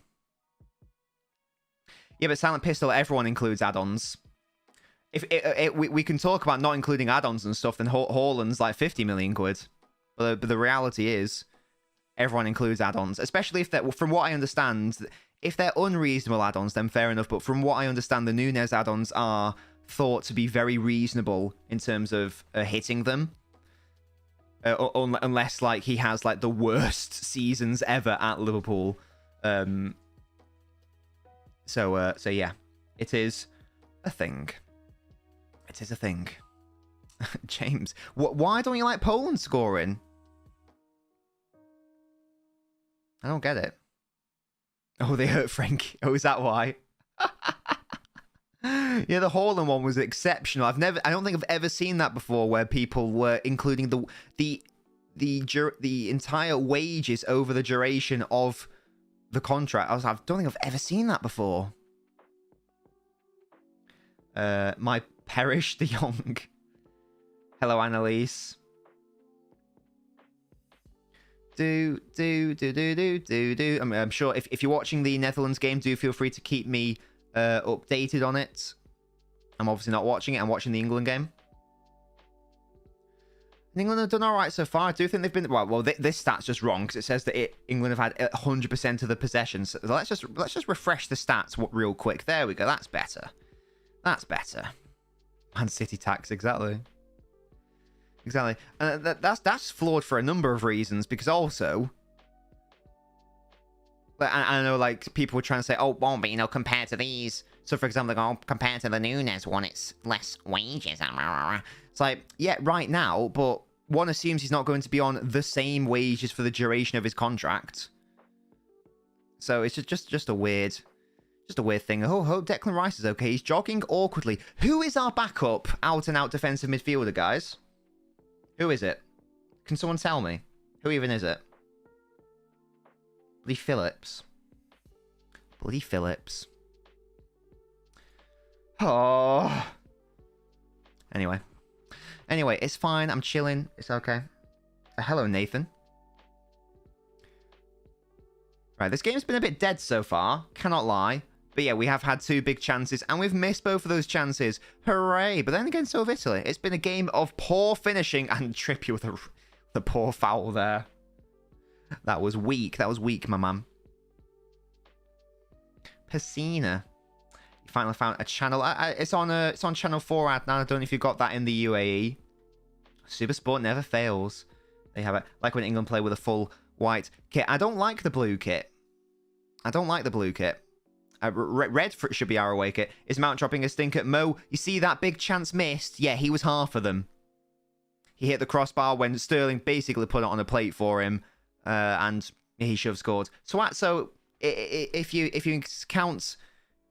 Yeah, but Silent Pistol, everyone includes add-ons. If we can talk about not including add-ons and stuff, then Haaland's like 50 million quid. But the reality is, everyone includes add-ons, especially if they're, from what I understand, if they're unreasonable add-ons, then fair enough. But from what I understand, the Nunez add-ons are thought to be very reasonable in terms of hitting them. Unless like he has like the worst seasons ever at Liverpool. So yeah, it is a thing. It is a thing. James, why don't you like Poland scoring? I don't get it. Oh, they hurt Frank. Oh, is that why? Yeah, the Haaland one was exceptional. I don't think I've ever seen that before, where people were including the entire wages over the duration of the contract. I don't think I've ever seen that before. My Perish de Jong. Hello, Annalise. I'm sure if you're watching the Netherlands game, do feel free to keep me updated on it. I'm obviously not watching it. I'm watching the England game. England have done all right so far. I do think they've been well. This stat's just wrong because it says that England have had 100% of the possessions. So let's just refresh the stats real quick. There we go. That's better. That's better. Man City tax, exactly. Exactly. And that's flawed for a number of reasons, because also, I know like people were trying to say, oh, well, but you know, compared to these. So for example, like, oh, compared to the Nunez one, it's less wages. It's like, yeah, right now, but one assumes he's not going to be on the same wages for the duration of his contract. So it's just a weird thing. Oh, hope Declan Rice is okay. He's jogging awkwardly. Who is our backup out-and-out defensive midfielder, guys? Who is it? Can someone tell me? Who even is it? Bloody Phillips. Bloody Phillips. Oh. Anyway, it's fine. I'm chilling. It's okay. Hello, Nathan. Right, this game's been a bit dead so far. Cannot lie. But yeah, we have had 2 big chances, and we've missed both of those chances. Hooray! But then again, so have Italy. It's been a game of poor finishing, and Trippier with the poor foul there. That was weak. That was weak, my man. Pessina. You finally found a channel. It's on channel 4 ad now. I don't know if you got that in the UAE. Super Sport never fails. They have it. Like when England play with a full white kit. I don't like the blue kit. Red should be our away kit. Is Mount dropping a stinker? Mo, you see that big chance missed? Yeah, he was half of them. He hit the crossbar when Sterling basically put it on a plate for him, and he should have scored. So if you count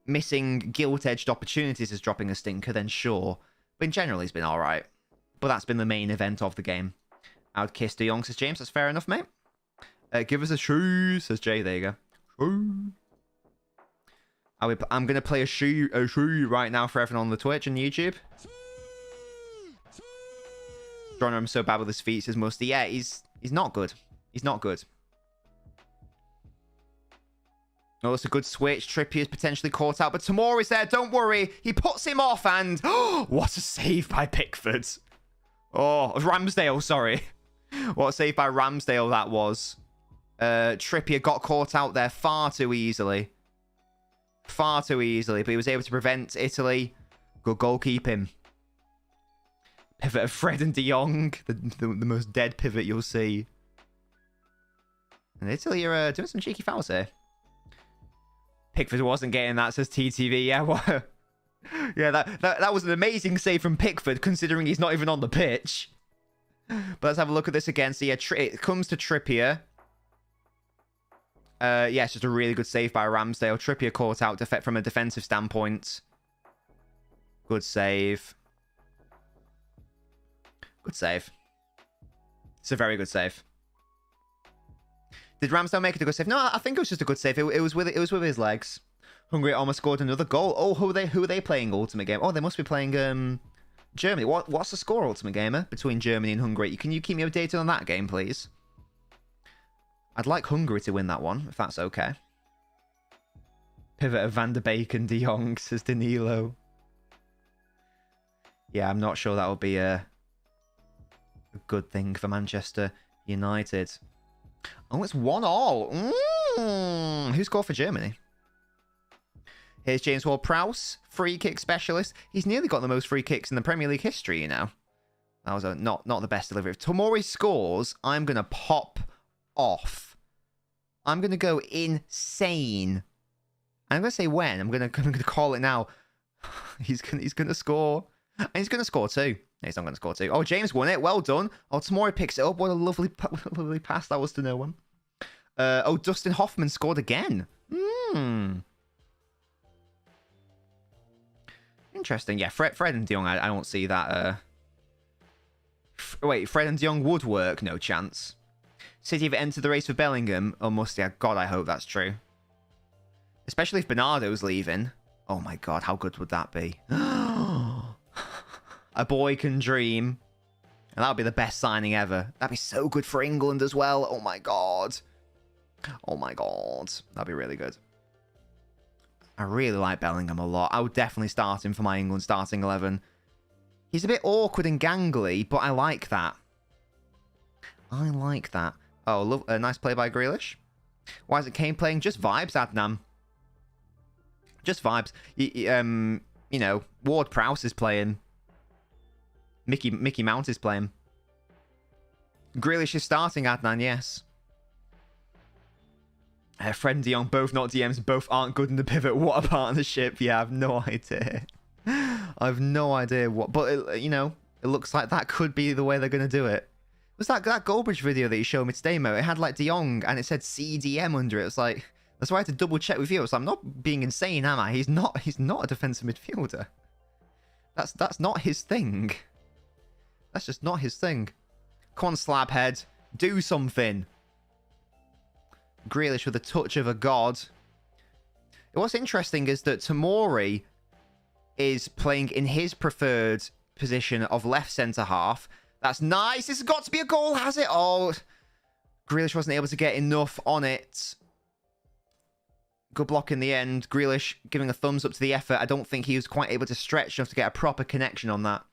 missing gilt-edged opportunities as dropping a stinker, then sure. But in general, he's been all right. But that's been the main event of the game. I would kiss De Jong, says James. That's fair enough, mate. Give us a shoe, says Jay. There you go. Shoe. I'm going to play a shoe right now for everyone on the Twitch and YouTube. I'm so bad with his feet, says Musty. Yeah, he's not good. He's not good. Oh, it's a good switch. Trippier's potentially caught out, but Tamori's there. Don't worry. He puts him off, and what a save by Pickford. Oh, Ramsdale, sorry. What a save by Ramsdale that was. Trippier got caught out there far too easily. But he was able to prevent Italy. Good goalkeeping. Pivot of Fred and De Jong, the most dead pivot you'll see. And Italy are doing some cheeky fouls here. Pickford wasn't getting that, says TTV. Yeah, well, yeah, that was an amazing save from Pickford, considering he's not even on the pitch. But let's have a look at this again. So yeah, it comes to Trippier. Yeah, it's just a really good save by Ramsdale. Trippier caught out from a defensive standpoint. Good save. Good save. It's a very good save. Did Ramsdale make it a good save? No, I think it was just a good save. It was with his legs. Hungary almost scored another goal. Oh, who are they playing Ultimate Game? Oh, they must be playing Germany. What's the score, Ultimate Gamer, between Germany and Hungary? Can you keep me updated on that game, please? I'd like Hungary to win that one, if that's okay. Pivot of Van der Beek and De Jong, says Danilo. Yeah, I'm not sure that will be a good thing for Manchester United. Oh, it's 1-1. Who scored for Germany? Here's James Ward-Prowse, free kick specialist. He's nearly got the most free kicks in the Premier League history, you know. That was not the best delivery. If Tomori scores, I'm going to pop off. I'm going to go insane. I'm going to say when. I'm going to call it now. He's going to score. And he's going to score too. No, he's not going to score too. Oh, James won it. Well done. Oh, Tomori picks it up. What a lovely pass that was to no one. Oh, Dustin Hoffman scored again. Interesting. Yeah, Fred and De Jong, I don't see that. Wait, Fred and De Jong would work. No chance. City have entered the race for Bellingham. Oh, must they? God, I hope that's true. Especially if Bernardo's leaving. Oh my God, how good would that be? A boy can dream. And that would be the best signing ever. That'd be so good for England as well. Oh my God. Oh my God. That'd be really good. I really like Bellingham a lot. I would definitely start him for my England starting 11. He's a bit awkward and gangly, but I like that. I like that. Oh, a nice play by Grealish. Why is it Kane playing? Just vibes, Adnan. Just vibes. You know, Ward-Prowse is playing. Mickey Mount is playing. Grealish is starting, Adnan, yes. Fred and De Jong, both not DMs, both aren't good in the pivot. What a partnership. Yeah, I have no idea. I have no idea what... But, you know, it looks like that could be the way they're going to do it. Was that Goldbridge video that you showed me today, Mo? It had, like, De Jong, and it said CDM under it. It's like... That's why I had to double check with you. So I'm not being insane, am I? He's not a defensive midfielder. That's not his thing. That's just not his thing. Come on, Slabhead. Do something. Grealish with a touch of a god. What's interesting is that Tomori is playing in his preferred position of left centre-half. That's nice. This has got to be a goal, has it? Oh, Grealish wasn't able to get enough on it. Good block in the end. Grealish giving a thumbs up to the effort. I don't think he was quite able to stretch enough to get a proper connection on that.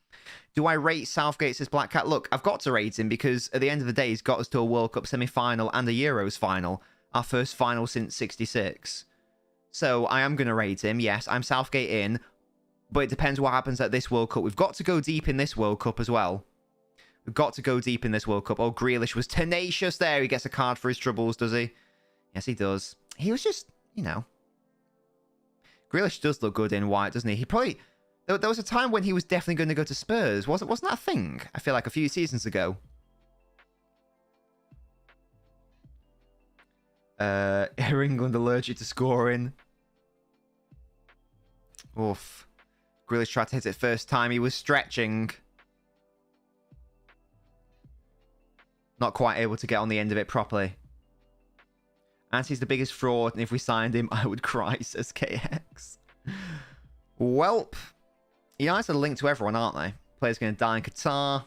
Do I rate Southgate, says Black Cat? Look, I've got to rate him because at the end of the day, he's got us to a World Cup semi-final and a Euros final. Our first final since '66. So I am going to rate him. Yes, I'm Southgate in. But it depends what happens at this World Cup. We've got to go deep in this World Cup as well. We've got to go deep in this World Cup. Oh, Grealish was tenacious there. He gets a card for his troubles, does he? Yes, he does. He was just, you know. Grealish does look good in white, doesn't he? He probably... There was a time when he was definitely going to go to Spurs. Wasn't that a thing? I feel like a few seasons ago. Are England allergic to scoring? Oof. Grealish tried to hit it first time. He was stretching. Not quite able to get on the end of it properly. Anti's the biggest fraud, and if we signed him, I would cry, says KX. Welp. United are linked to everyone, aren't they? Players going to die in Qatar.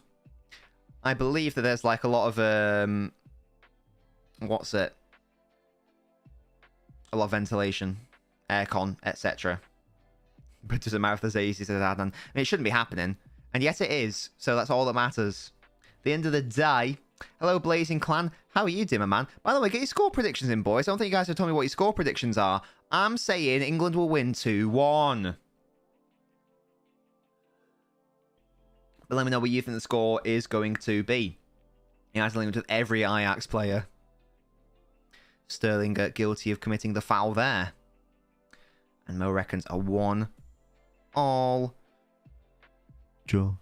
I believe that there's like a lot of... what's it? A lot of ventilation, aircon, etc. But it doesn't matter if there's AC, says Adnan. I mean, it shouldn't be happening. And yet it is. So that's all that matters. The end of the day. Hello, Blazing Clan. How are you doing, my man? By the way, get your score predictions in, boys. I don't think you guys have told me what your score predictions are. I'm saying England will win 2-1. But let me know what you think the score is going to be. He has linked with every Ajax player. Sterling guilty of committing the foul there. And Mo reckons a 1-all draw.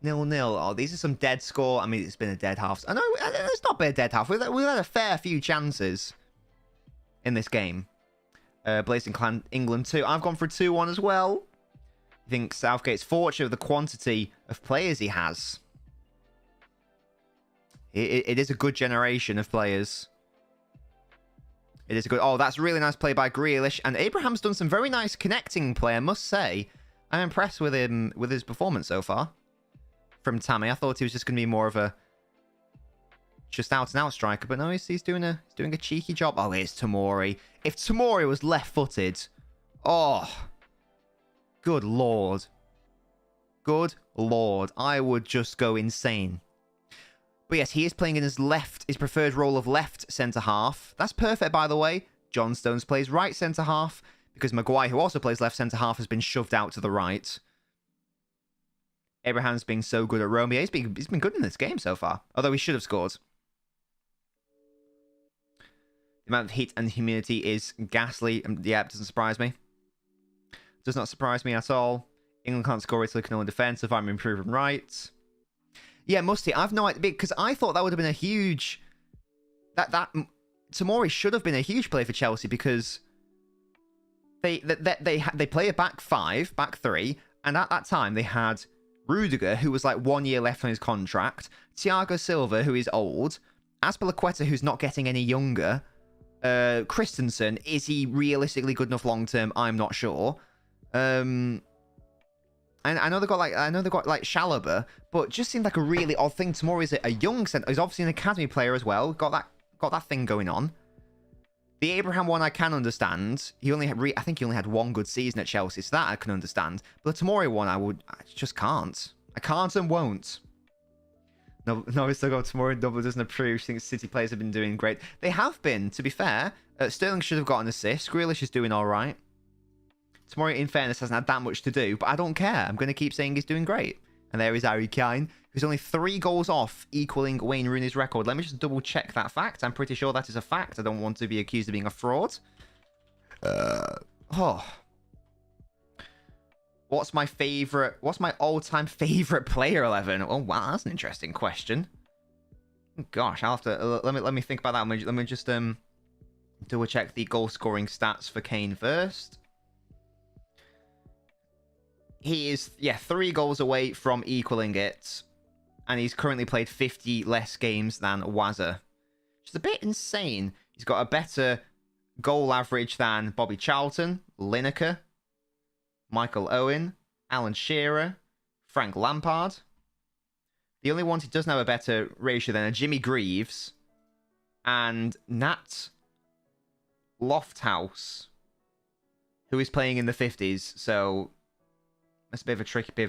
0-0. Oh, these are some dead score. I mean, it's been a dead half. I know it's not been a dead half. We've had a fair few chances in this game. Blazing Clan England 2. I've gone for a 2-1 as well. I think Southgate's fortunate with the quantity of players he has. It is a good generation of players. It is a good... Oh, that's a really nice play by Grealish. And Abraham's done some very nice connecting play, I must say. I'm impressed with him, with his performance so far. From Tammy. I thought he was just going to be more of a... just out-and-out striker. But no, he's doing a cheeky job. Oh, here's Tomori. If Tomori was left-footed... Oh... Good lord. Good lord. I would just go insane. But yes, he is playing in his preferred role of left centre-half. That's perfect, by the way. John Stones plays right centre-half because Maguire, who also plays left centre-half, has been shoved out to the right. Abraham's been so good at Rome. Yeah, he's been good in this game so far, although he should have scored. The amount of heat and humidity is ghastly. Yeah, it doesn't surprise me. Does not surprise me at all. England can't score, Italy can only defend, so if I'm improving right. Yeah, Musty, I've no idea, because I thought that would have been a huge... That Tomori should have been a huge play for Chelsea, because they play a back three, and at that time they had Rudiger, who was like 1 year left on his contract, Thiago Silva, who is old, Azpilicueta, who's not getting any younger, Christensen, is he realistically good enough long term? I'm not sure. And I know they've got like Chalobah, but just seemed like a really odd thing. Tomori is a young centre. He's obviously an academy player as well. Got that thing going on. The Abraham one I can understand. I think he only had one good season at Chelsea, so that I can understand. But the Tomori one, I just can't. I can't and won't. No, we still got Tomori double doesn't approve. Think City players have been doing great. They have been, to be fair. Sterling should have got an assist. Grealish is doing all right. Tomori, in fairness, hasn't had that much to do, but I don't care. I'm going to keep saying he's doing great. And there is Harry Kane, who's only 3 goals off, equaling Wayne Rooney's record. Let me just double check that fact. I'm pretty sure that is a fact. I don't want to be accused of being a fraud. What's my all-time favorite player 11? Oh wow, that's an interesting question. Gosh, I'll have to let me think about that. Let me just double check the goal scoring stats for Kane first. He is 3 goals away from equaling it, and he's currently played 50 less games than Wazza, which is a bit insane. He's got a better goal average than Bobby Charlton, Lineker, Michael Owen, Alan Shearer, Frank Lampard. The only ones he doesn't have a better ratio than are Jimmy Greaves and Nat Lofthouse, who is playing in the 50s. So that's a bit of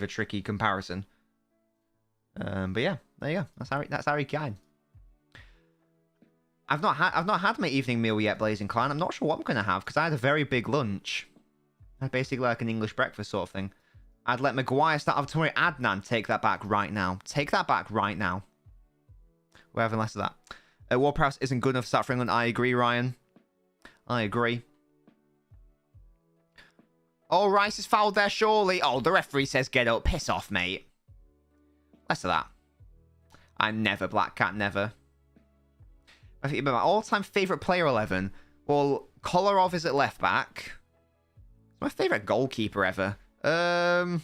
a tricky comparison. But yeah, there you go. That's Harry Kane. I've not had my evening meal yet, Blazing Clan. I'm not sure what I'm gonna have because I had a very big lunch. I had basically like an English breakfast sort of thing. I'd let Maguire start off tomorrow. Adnan, take that back right now. Take that back right now. We're having less of that. Ward-Prowse isn't good enough to start for England. I agree, Ryan. I agree. Oh, Rice is fouled there, surely. Oh, the referee says get up. Piss off, mate. Less of that. I never, Black Cat, never. I think my all-time favourite player 11. Well, Kolarov is at left back. It's my favourite goalkeeper ever. I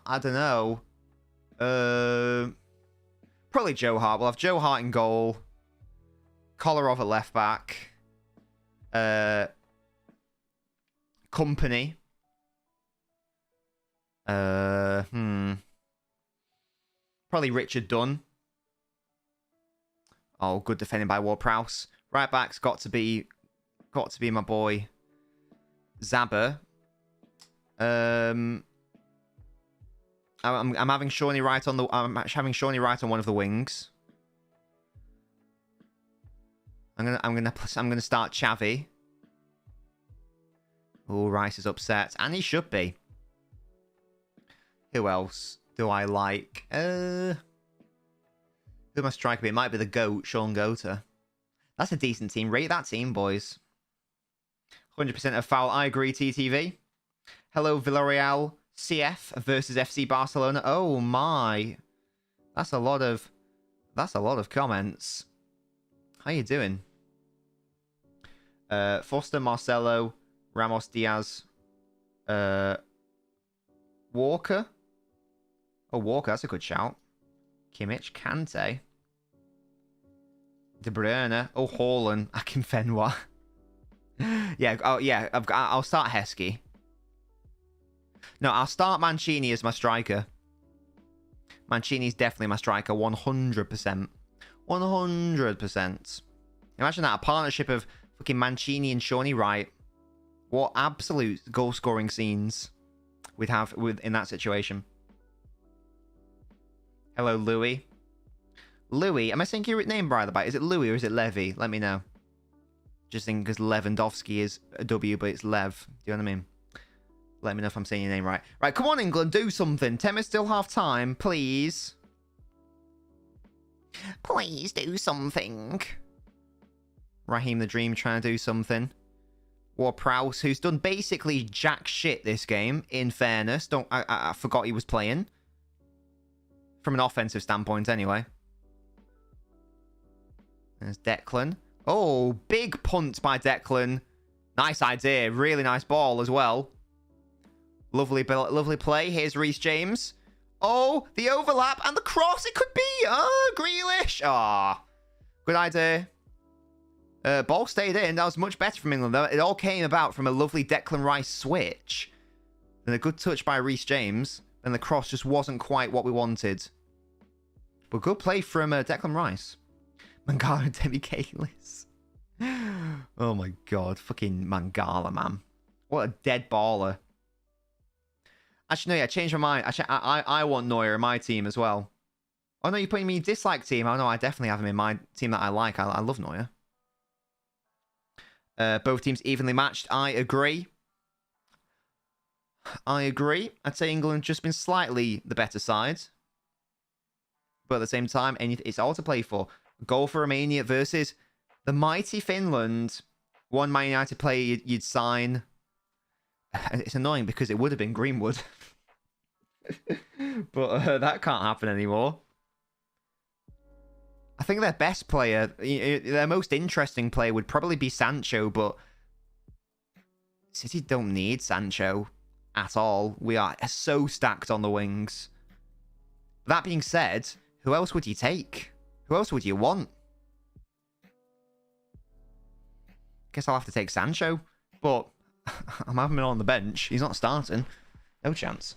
don't know. Probably Joe Hart. We'll have Joe Hart in goal. Kolarov at left back. Company. Probably Richard Dunn. Oh, good defending by Ward-Prowse. Right back's got to be my boy Zabber. I'm having Shawnee Wright on one of the wings. I'm gonna start Xavi. Oh, Rice is upset. And he should be. Who else do I like? Who am I striking? It might be the GOAT, Sean Goater. That's a decent team. Rate that team, boys. 100% of foul. I agree, TTV. Hello, Villarreal CF versus FC Barcelona. Oh my. That's a lot of comments. How you doing? Foster, Marcelo, Ramos, Diaz, Walker. Oh, Walker, that's a good shout. Kimmich, Kante, De Bruyne. Oh, Haaland, Akinfenwa. Yeah, oh yeah, I'll start Heskey. No, I'll start Mancini as my striker. Mancini's definitely my striker, 100%. 100%. Imagine that, a partnership of fucking Mancini and Shawnee Wright. What absolute goal-scoring scenes we'd have in that situation. Hello, Louis. Louis, am I saying your name by the by? Is it Louis or is it Levy? Let me know. Just thinking because Lewandowski is a W, but it's Lev. Do you know what I mean? Let me know if I'm saying your name right. Right, come on, England, do something. 10 minutes still half time, please. Please do something. Raheem the Dream trying to do something. Ward-Prowse, who's done basically jack shit this game, in fairness. I forgot he was playing. From an offensive standpoint, anyway. There's Declan. Oh, big punt by Declan. Nice idea. Really nice ball as well. Lovely play. Here's Reece James. Oh, the overlap and the cross. It could be. Oh, Grealish. Ah, good idea. Ball stayed in. That was much better from England, though. It all came about from a lovely Declan Rice switch. And a good touch by Reece James. And the cross just wasn't quite what we wanted. But good play from Declan Rice. Mangala and Demi Kalis. Oh my god. Fucking Mangala, man. What a dead baller. Actually, no, yeah, I changed my mind. Actually, I want Neuer in my team as well. Oh, no, you're putting me in dislike team. Oh, no, I definitely have him in my team that I like. I love Neuer. Both teams evenly matched. I agree. I agree. I'd say England just been slightly the better side. But at the same time, it's all to play for. Goal for Romania versus the mighty Finland. One Man United player you'd sign. It's annoying because it would have been Greenwood. But that can't happen anymore. I think their best player, their most interesting player would probably be Sancho, but City don't need Sancho at all. We are so stacked on the wings. That being said, who else would you take? Who else would you want? Guess I'll have to take Sancho, but I'm having him on the bench. He's not starting. No chance.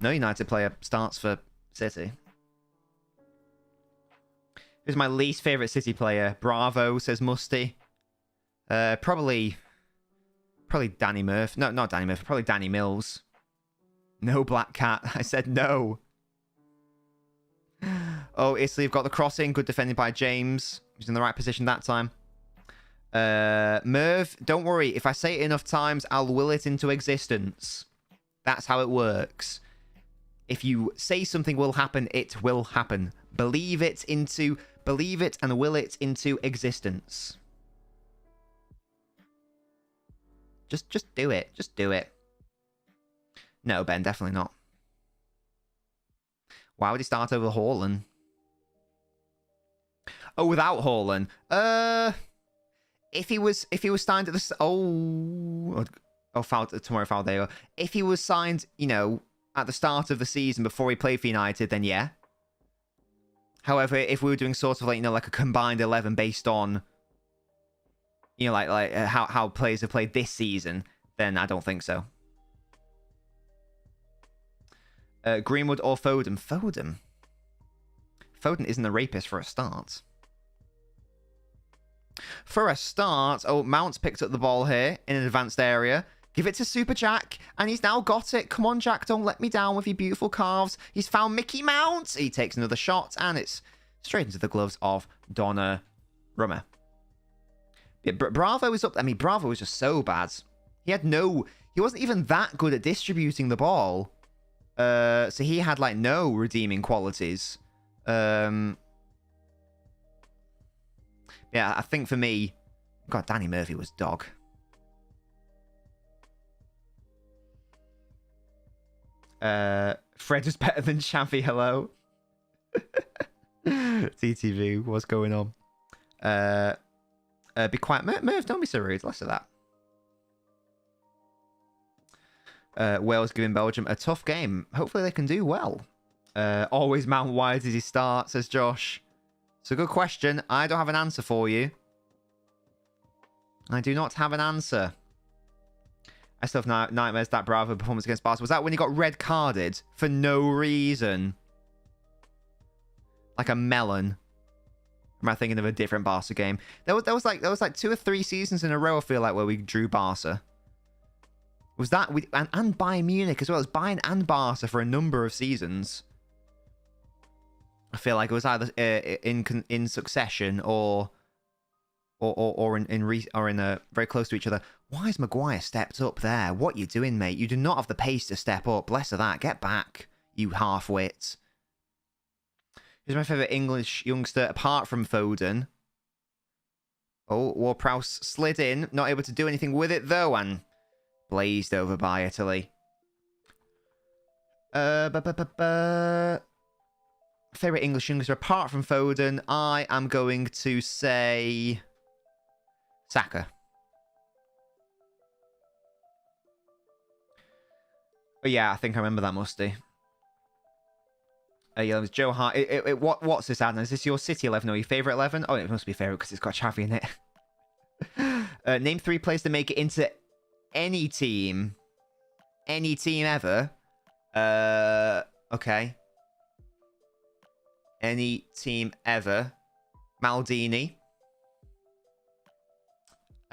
No United player starts for City. Who's my least favourite City player? Bravo, says Musty. Probably Danny Murphy. No, not Danny Murphy. Probably Danny Mills. No Black Cat. I said no. Oh, Italy have got the crossing. Good defending by James. He's in the right position that time. Merv, don't worry. If I say it enough times, I'll will it into existence. That's how it works. If you say something will happen, it will happen. Believe it and will it into existence. Just do it. Just do it. No, Ben, definitely not. Why would he start over Haaland? Oh, without Haaland. If he was signed at the tomorrow foul day. If he was signed, you know, at the start of the season before he played for United, then yeah. However, if we were doing sort of like, you know, like a combined 11 based on, you know, like how players have played this season, then I don't think so. Greenwood or Foden? Foden isn't a rapist for a start. Oh, Mount's picked up the ball here in an advanced area. Give it to Super Jack, and he's now got it. Come on, Jack, don't let me down with your beautiful calves. He's found Mickey Mount. He takes another shot, and it's straight into the gloves of Donnarumma. Yeah, Bravo is up. I mean, Bravo was just so bad. He wasn't even that good at distributing the ball. So he had like no redeeming qualities. Yeah, I think for me, God, Danny Murphy was dog. Fred was better than Chavi. Hello. TTV, what's going on? Be quiet, Merv. Don't be so rude. Less of that. Wales giving Belgium a tough game. Hopefully they can do well. Always Mount, why did he start? Says Josh. It's a good question. I don't have an answer for you. I do not have an answer. I still have nightmares that Bravo performance against Barca. Was that when he got red carded for no reason? Like a melon. Am I thinking of a different Barca game? There was like 2 or 3 seasons in a row, I feel like, where we drew Barca. Was that and Bayern Munich as well as Bayern and Barca for a number of seasons? I feel like it was either in succession or in very close to each other. Why has Maguire stepped up there? What are you doing, mate? You do not have the pace to step up. Less of that. Get back, you half-wit. Who's my favourite English youngster apart from Foden? Oh, Ward-Prowse slid in. Not able to do anything with it, though, and blazed over by Italy. Favourite English youngster apart from Foden? I am going to say Saka. But yeah, I think I remember that, Musty. Yeah, it was Joe Hart. What's this, Adnan? Is this your City 11 or your favourite 11? Oh, it must be favourite because it's got Xavi in it. Name 3 players to make it into any team. Any team ever. Okay. Any team ever. Maldini.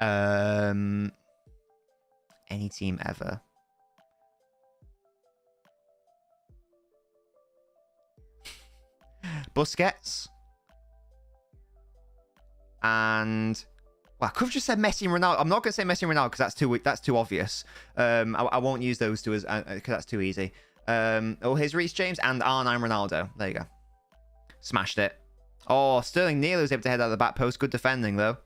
Any team ever. Busquets. And well, I could have just said Messi and Ronaldo. I'm not going to say Messi and Ronaldo because that's too obvious. I won't use those two as because that's too easy. Here's Reece James and R9 Ronaldo. There you go. Smashed it. Oh, Sterling nearly was able to head out of the back post. Good defending though.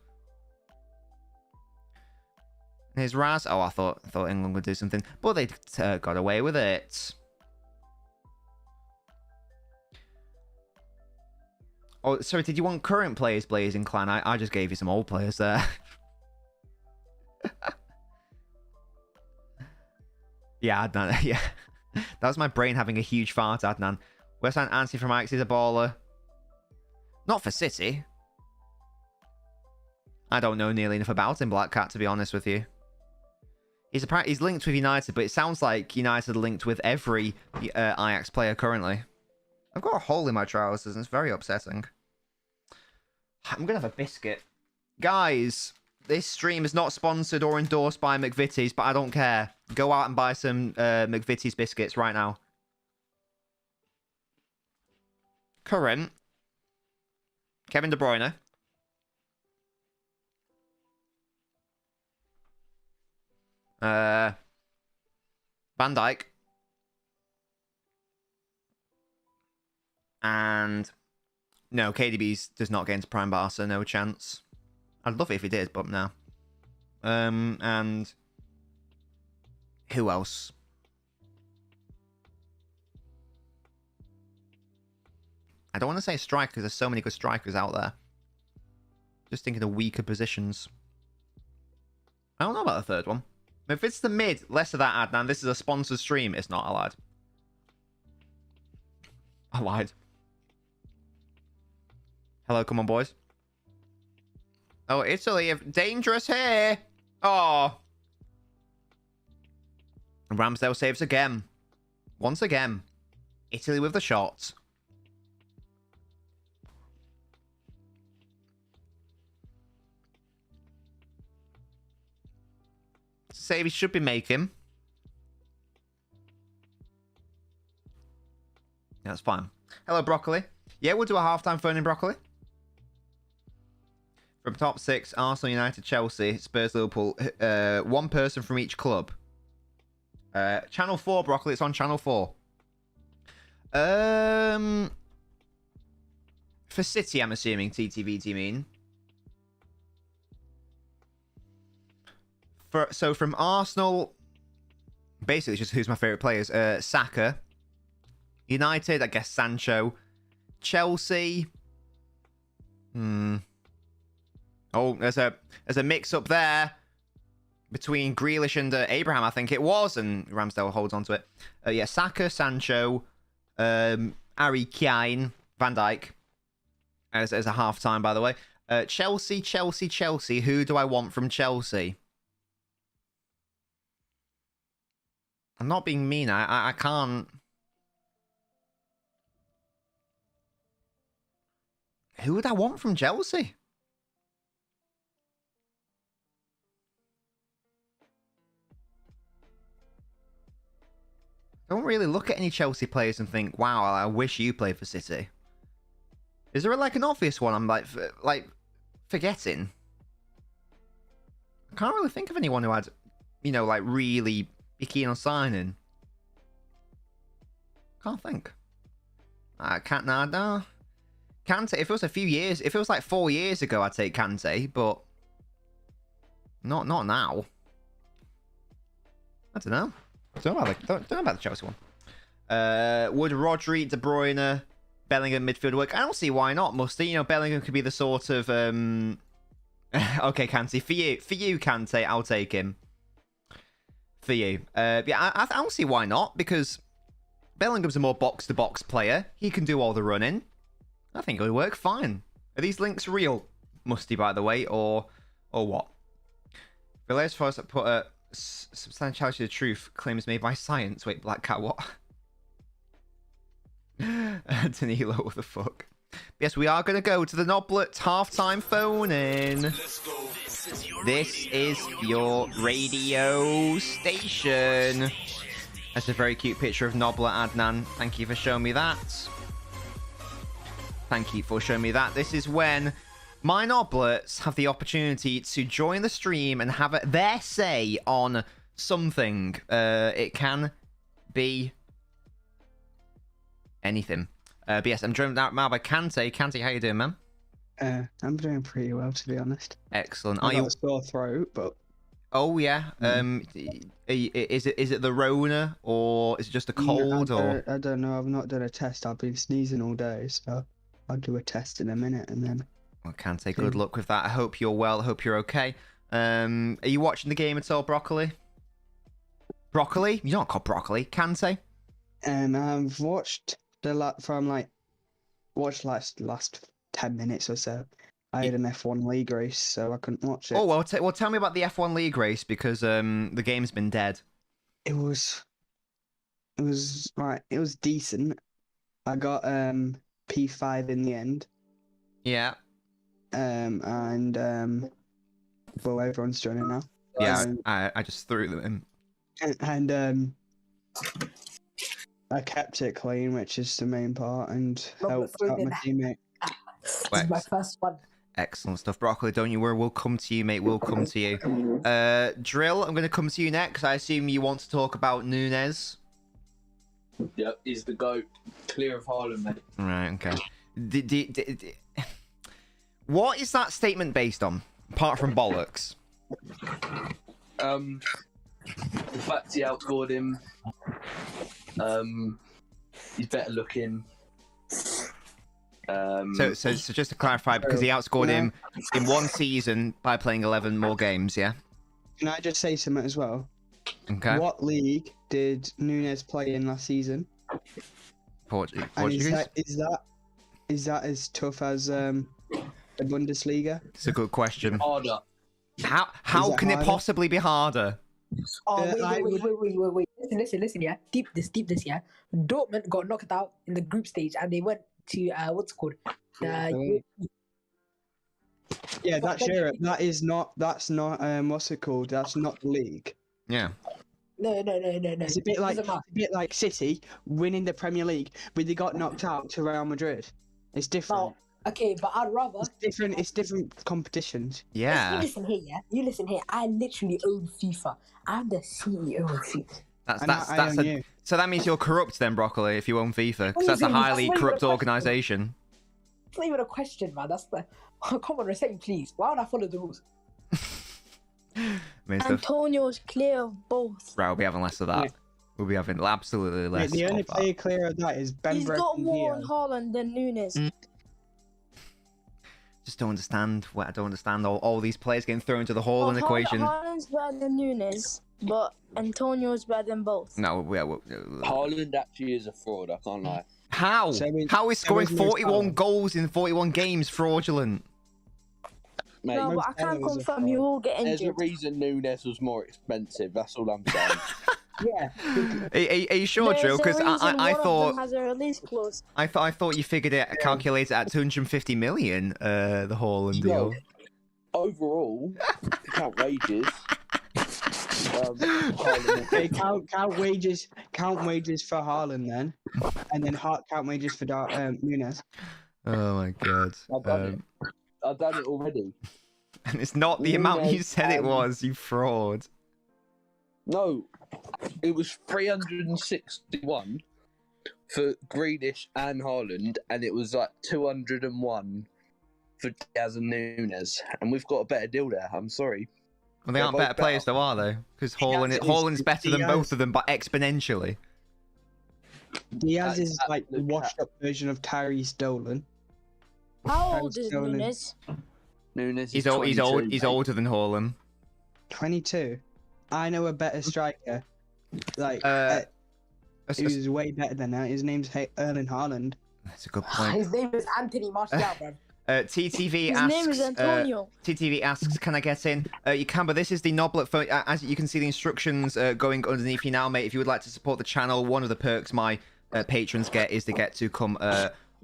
Here's Raz. Oh, I thought England would do something, but they got away with it. Oh, sorry, did you want current players blazing clan? I just gave you some old players there. Yeah, Adnan. Yeah. That was my brain having a huge fart, Adnan. West Ham Anthony from Ajax is a baller. Not for City. I don't know nearly enough about him, Black Cat, to be honest with you. He's linked with United, but it sounds like United are linked with every Ajax player currently. I've got a hole in my trousers, and it's very upsetting. I'm going to have a biscuit. Guys, this stream is not sponsored or endorsed by McVitie's, but I don't care. Go out and buy some McVitie's biscuits right now. Current. Kevin De Bruyne. Van Dijk. And no, KDB does not get into Prime Barca, no chance. I'd love it if he did, but no. And who else? I don't want to say striker because there's so many good strikers out there. Just thinking of weaker positions. I don't know about the third one. If it's the mid, less of that, Adnan. This is a sponsored stream. It's not. I lied. I lied. Hello, come on, boys. Oh, Italy, dangerous here. Oh. Ramsdale saves again. Once again. Italy with the shots. Save he should be making. That's fine. Hello, Broccoli. Yeah, we'll do a halftime phone in Broccoli. From top 6, Arsenal, United, Chelsea, Spurs, Liverpool. One person from each club. Channel 4, Broccoli. It's on Channel 4. For City, I'm assuming. TTV, do you mean? So from Arsenal, basically just who's my favourite players. Saka. United, I guess Sancho. Chelsea. Oh, there's a mix up there between Grealish and Abraham, I think it was, and Ramsdale holds on to it. Yeah, Saka, Sancho, Harry Kane, Van Dijk as a half time, by the way. Chelsea. Who do I want from Chelsea? I'm not being mean. I can't. Who would I want from Chelsea? I don't really look at any Chelsea players and think, wow, I wish you played for City. Is there like an obvious one I'm like forgetting? I can't really think of anyone who had, like really be keen on signing. Can't think. I can't. No. Kante. If it was a few years, if it was like 4 years ago, I'd take Kante, but not now. I don't know. Don't know about the Chelsea one. Would Rodri, De Bruyne, Bellingham midfield work? I don't see why not, Musty. Bellingham could be the sort of okay, Kante. For you, Kante, I'll take him. For you. Yeah, I don't see why not, because Bellingham's a more box-to-box player. He can do all the running. I think it would work fine. Are these links real, Musty, by the way, or what? Villas for us to put a substantiality of truth claims made by science. Wait, Black Cat, what? Danilo, what the fuck? Yes, we are going to go to the Noblet halftime phone-in. This is your radio station. That's a very cute picture of Noblet, Adnan. Thank you for showing me that. Thank you for showing me that. This is when my Noblets have the opportunity to join the stream and have their say on something. It can be anything. But yes, I'm joined now by Kante. Kante, how you doing, man? I'm doing pretty well, to be honest. Excellent. Are you a sore throat? But oh yeah. Is it the Rona, or is it just a cold? I don't know. I've not done a test. I've been sneezing all day, so I'll do a test in a minute and then. Well, Kante, good luck with that. I hope you're well. I hope you're okay. Are you watching the game at all, Broccoli? Broccoli? You're not called Broccoli. Kante? I've watched watched last 10 minutes or so. I had an F1 league race, so I couldn't watch it. Oh, well, tell me about the F1 league race, because the game's been dead. It was decent. I got P5 in the end. Yeah. Well, everyone's joining now. Yeah, I just threw them in. And I kept it clean, which is the main part, and helped out my teammate. This is my first one. Excellent stuff, Broccoli. Don't you worry, we'll come to you, mate. We'll come to you. Drill, I'm going to come to you next. I assume you want to talk about Nunes. Yep, he's the GOAT. Clear of Haaland, mate. Right, okay. What is that statement based on, apart from bollocks? The fact he outscored him. He's better looking. So just to clarify, because he outscored him in one season by playing 11 more games, yeah? Can I just say something as well? Okay. What league did Nunes play in last season? Portuguese. And is that as tough as the Bundesliga? It's a good question. Harder. How can it possibly be harder? Oh, wait. Listen, yeah. Deep this, yeah. Dortmund got knocked out in the group stage and they went to, what's it called? Yeah, that's Europe. That's not, what's it called? That's not the league. Yeah. No. It's a bit like City winning the Premier League, but they got knocked out to Real Madrid. It's different. Okay, but I'd rather. It's different. It's different competitions. Yeah. You listen here, yeah. You listen here. I literally own FIFA. I'm the CEO of FIFA. I own you. So that means you're corrupt then, Broccoli, if you own FIFA, because that's a highly corrupt organization. It's not even a question, man. That's the. Oh, come on, reset me, please. Why would I follow the rules? Antonio's clear of both. Right, we'll be having less of that. Yeah. We'll be having absolutely less. The only of that. player clear of that is Ben. He's got more on Haaland than Nunes. Just don't understand. I don't understand all these players getting thrown into the Haaland equation. Haaland's better than Nunes, but Antonio's better than both. No, Haaland actually is a fraud. I can't lie. How? How is scoring 41 goals in 41 games fraudulent? Mate, No, but I can't confirm you will get there's injured. a reason Nunes was more expensive. That's all I'm saying. Yeah. Are you sure, Drill? Because I thought has a release clause. I thought you figured it calculated at 250 million. The Haaland deal. No. Overall, count wages. Okay, count wages. Count wages for Haaland then, and then count wages for Nunes. Oh my god. I've done it already. And it's not the amount you said it was, you fraud. No, it was 361 for Grealish and Haaland, and it was like 201 for Diaz and Nunes, and we've got a better deal there. I'm sorry. Well, they aren't better players, though, are they? Because Haaland's better than both of them, but exponentially. Diaz is like the washed-up version of Tyrese Dolan. How old is Nunes? Nunes. He's older than Haaland. 22. I know a better striker. Like, who's way better than that. His name's Erling Haaland. That's a good point. His name is Anthony Martial, bro. TTV His asks. name is Antonio. TTV asks, "Can I get in?" You can, but this is the Noblet phone. As you can see, the instructions going underneath you now, mate. If you would like to support the channel, one of the perks my patrons get is they get to come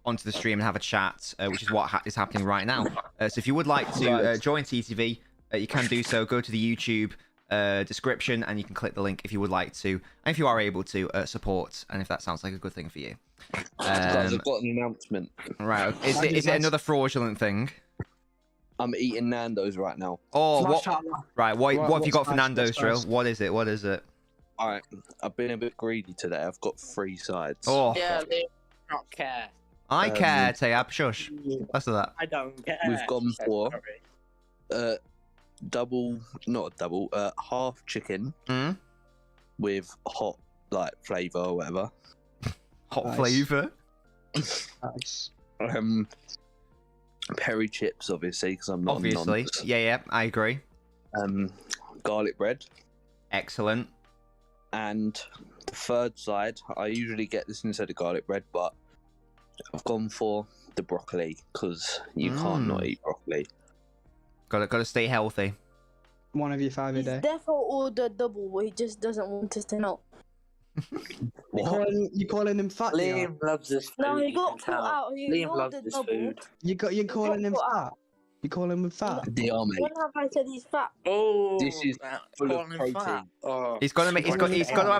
onto the stream and have a chat, which is what is happening right now. So if you would like to join TTV, you can do so. Go to the YouTube description and you can click the link if you would like to, and if you are able to support, and if that sounds like a good thing for you. Guys, I've got an announcement. Right, is it another fraudulent thing? I'm eating Nando's right now. Oh, what? Mashallah. Right, what have you got for what's Nando's, first? Drill? What is it? What is it? Alright, I've been a bit greedy today. I've got 3 sides. Oh, Yeah, they don't care. I care, Tayab. Shush. Less of that. I don't care. We've gone for Sorry. half chicken Hmm? with hot flavour or whatever. Hot Nice. flavour. Nice. Peri chips, obviously, because I'm not Obviously. nonce. Yeah, I agree. Garlic bread. Excellent. And the third side, I usually get this instead of garlic bread, but I've gone for the broccoli because you can't not eat broccoli. Gotta stay healthy. One of you 5 a He's day. therefore ordered double, but he just doesn't want us to know. You calling him fat? Leon? Liam loves this food. No, he you got can put tell. out. He Liam loves ordered this double. food. You calling him got put fat? You calling him fat? They are, mate. When have I said he's fat? Oh, This is full of calling him fat. protein. Oh, He's gotta have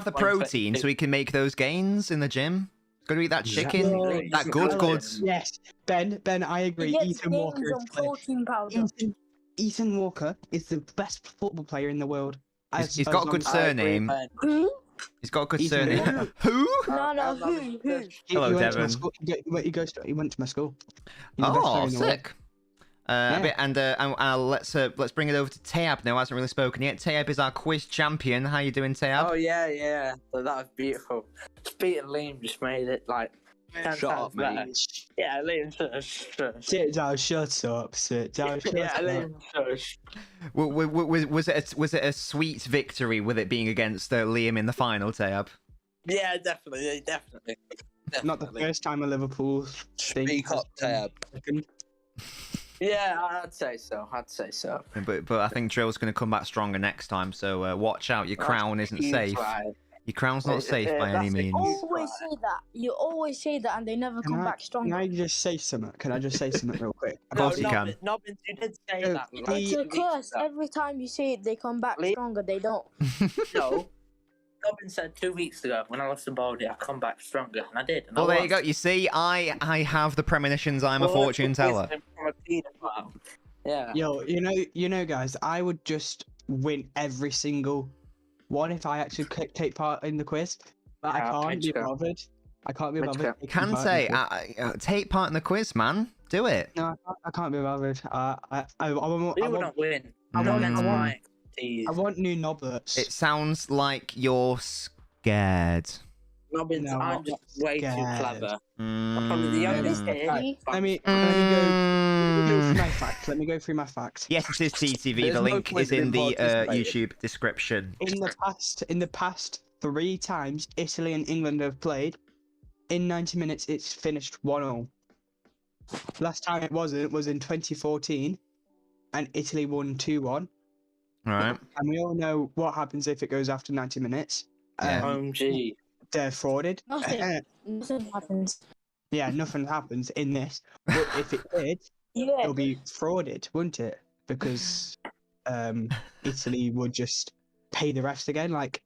the 138. protein so he can make those gains in the gym. He's gotta eat that chicken. Exactly. That goods. Yes, Ben, I He agree. gets Ethan Walker gains is on clear. protein powder. Ethan Walker is the best football player in the world. He's got a good surname. Who? He's got a good Ethan surname. Walker. Who? No, who? Hello, he went to my Devon. school. He went to my school. He's the best player Oh, in the world. sick. Let's bring it over to Tayab now. Hasn't really spoken yet. Tayab is our quiz champion. How you doing, Tayab? Oh yeah. So that was beautiful. Beating Liam just made it like 10 Shut times up, better. mate. Yeah, Liam shush. Sit down, shut up. Sit down, shut Yeah, up. Liam shush. Was it a sweet victory with it being against Liam in the final, Tayab? Yeah, definitely. Not the first time a Liverpool Speak up, Tab. Yeah, I'd say so. But I think Drill's going to come back stronger next time. So watch out. Your crown isn't safe. Right. Your crown's not safe by any that's it. means. Always say that. You always say that, and they never come back Can stronger. I just say something? Can I just say something real quick? Of course you can. Nobbins, you did say Oh, that. It's a curse. Every time you say it, they come back Lee- stronger. They don't. No. Robin said 2 weeks ago when I lost to Baldy, I come back stronger, and I did. And Well, I there you go. won. You see, I have the premonitions. I'm a fortune teller. From a paedophile. Yeah. Yo, you know, guys, I would just win every single one if I actually take part in the quiz, but I can't be bothered. I can't be bothered. Can say, take part in the quiz, man. Do it. No, I can't be bothered. I We will not win. I Mm. want new Nobblets. It sounds like you're scared. Nobbins, No, I'm just way too scared. clever. I'm probably the youngest here. Let me go through Mm. my facts. Let me go through my facts. Yes, it is TTV. There's The no link point is in in the participating. YouTube description. In the past 3 times Italy and England have played, in 90 minutes it's finished 1-0. Last time it wasn't was in 2014, and Italy won 2-1. Right. And we all know what happens if it goes after 90 minutes. Yeah. OMG. They're frauded. Nothing. Nothing happens. Yeah, nothing happens in this. But if it did, Yeah. it'll be frauded, wouldn't it? Because Italy would just pay the refs again. Like,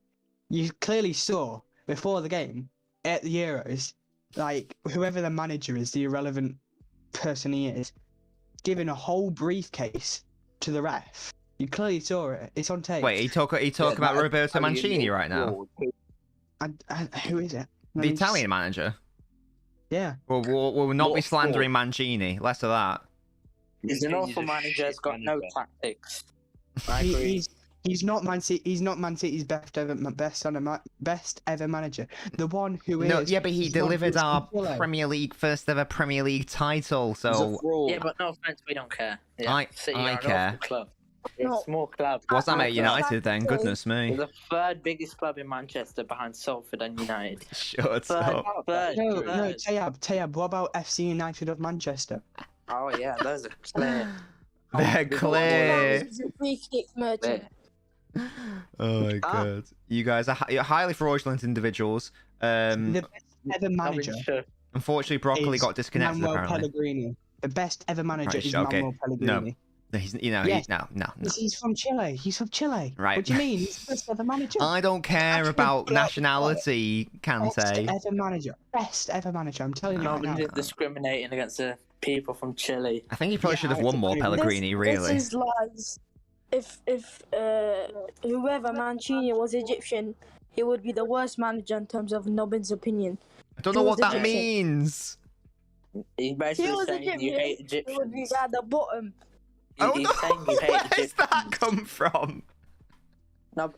you clearly saw before the game at the Euros, like, whoever the manager is, the irrelevant person he is, giving a whole briefcase to the ref. You clearly saw it. It's on tape. Wait, he talk about Roberto Mancini right now? Who is it? The Italian manager? Yeah. We'll not What be for? slandering Mancini. Less of that. He's an awful a manager. He's shit got no manager. tactics. I agree. He's not Man City. He's not Man City's best ever manager. The one who No, is. yeah, but he is the one delivered who's our Chile. Premier League first ever Premier League title. He's a So fraud. Yeah, but no offense, we don't care. Yeah. I City I are an care. awful club. It's No. a small club. what's that, mate? I- United then? I- Goodness We're me. the third biggest club in Manchester behind Salford and United. Shut Third, up. third, No, third. Tayab. What about FC United of Manchester? Oh yeah, those are clear. They're Oh, clear. He's a free kick merchant. Oh my god. You guys are you're highly fraudulent individuals. The best ever manager Nobbins should. Unfortunately, Broccoli is got disconnected Manuel apparently. Pellegrini. The best ever manager Right, is okay. Manuel Pellegrini. He's, Yes. no. He's from Chile. He's from Chile. Right. What do you mean? He's the best ever manager. I don't care Actually, about yeah, nationality, Best Kante. ever manager. Best ever manager. I'm telling you right Nobbins now. is discriminating against the people from Chile. I think he probably Yeah, should have I won more agree. Pellegrini, really. This is lies. If whoever Mancini was Egyptian, he would be the worst manager in terms of Nobbins' opinion. I don't know He what was that Egyptian. means. He's He basically was saying you hate Egyptian. He would be Egyptians. at the bottom. Oh He's no, saying you hate where's that Egyptians. come from?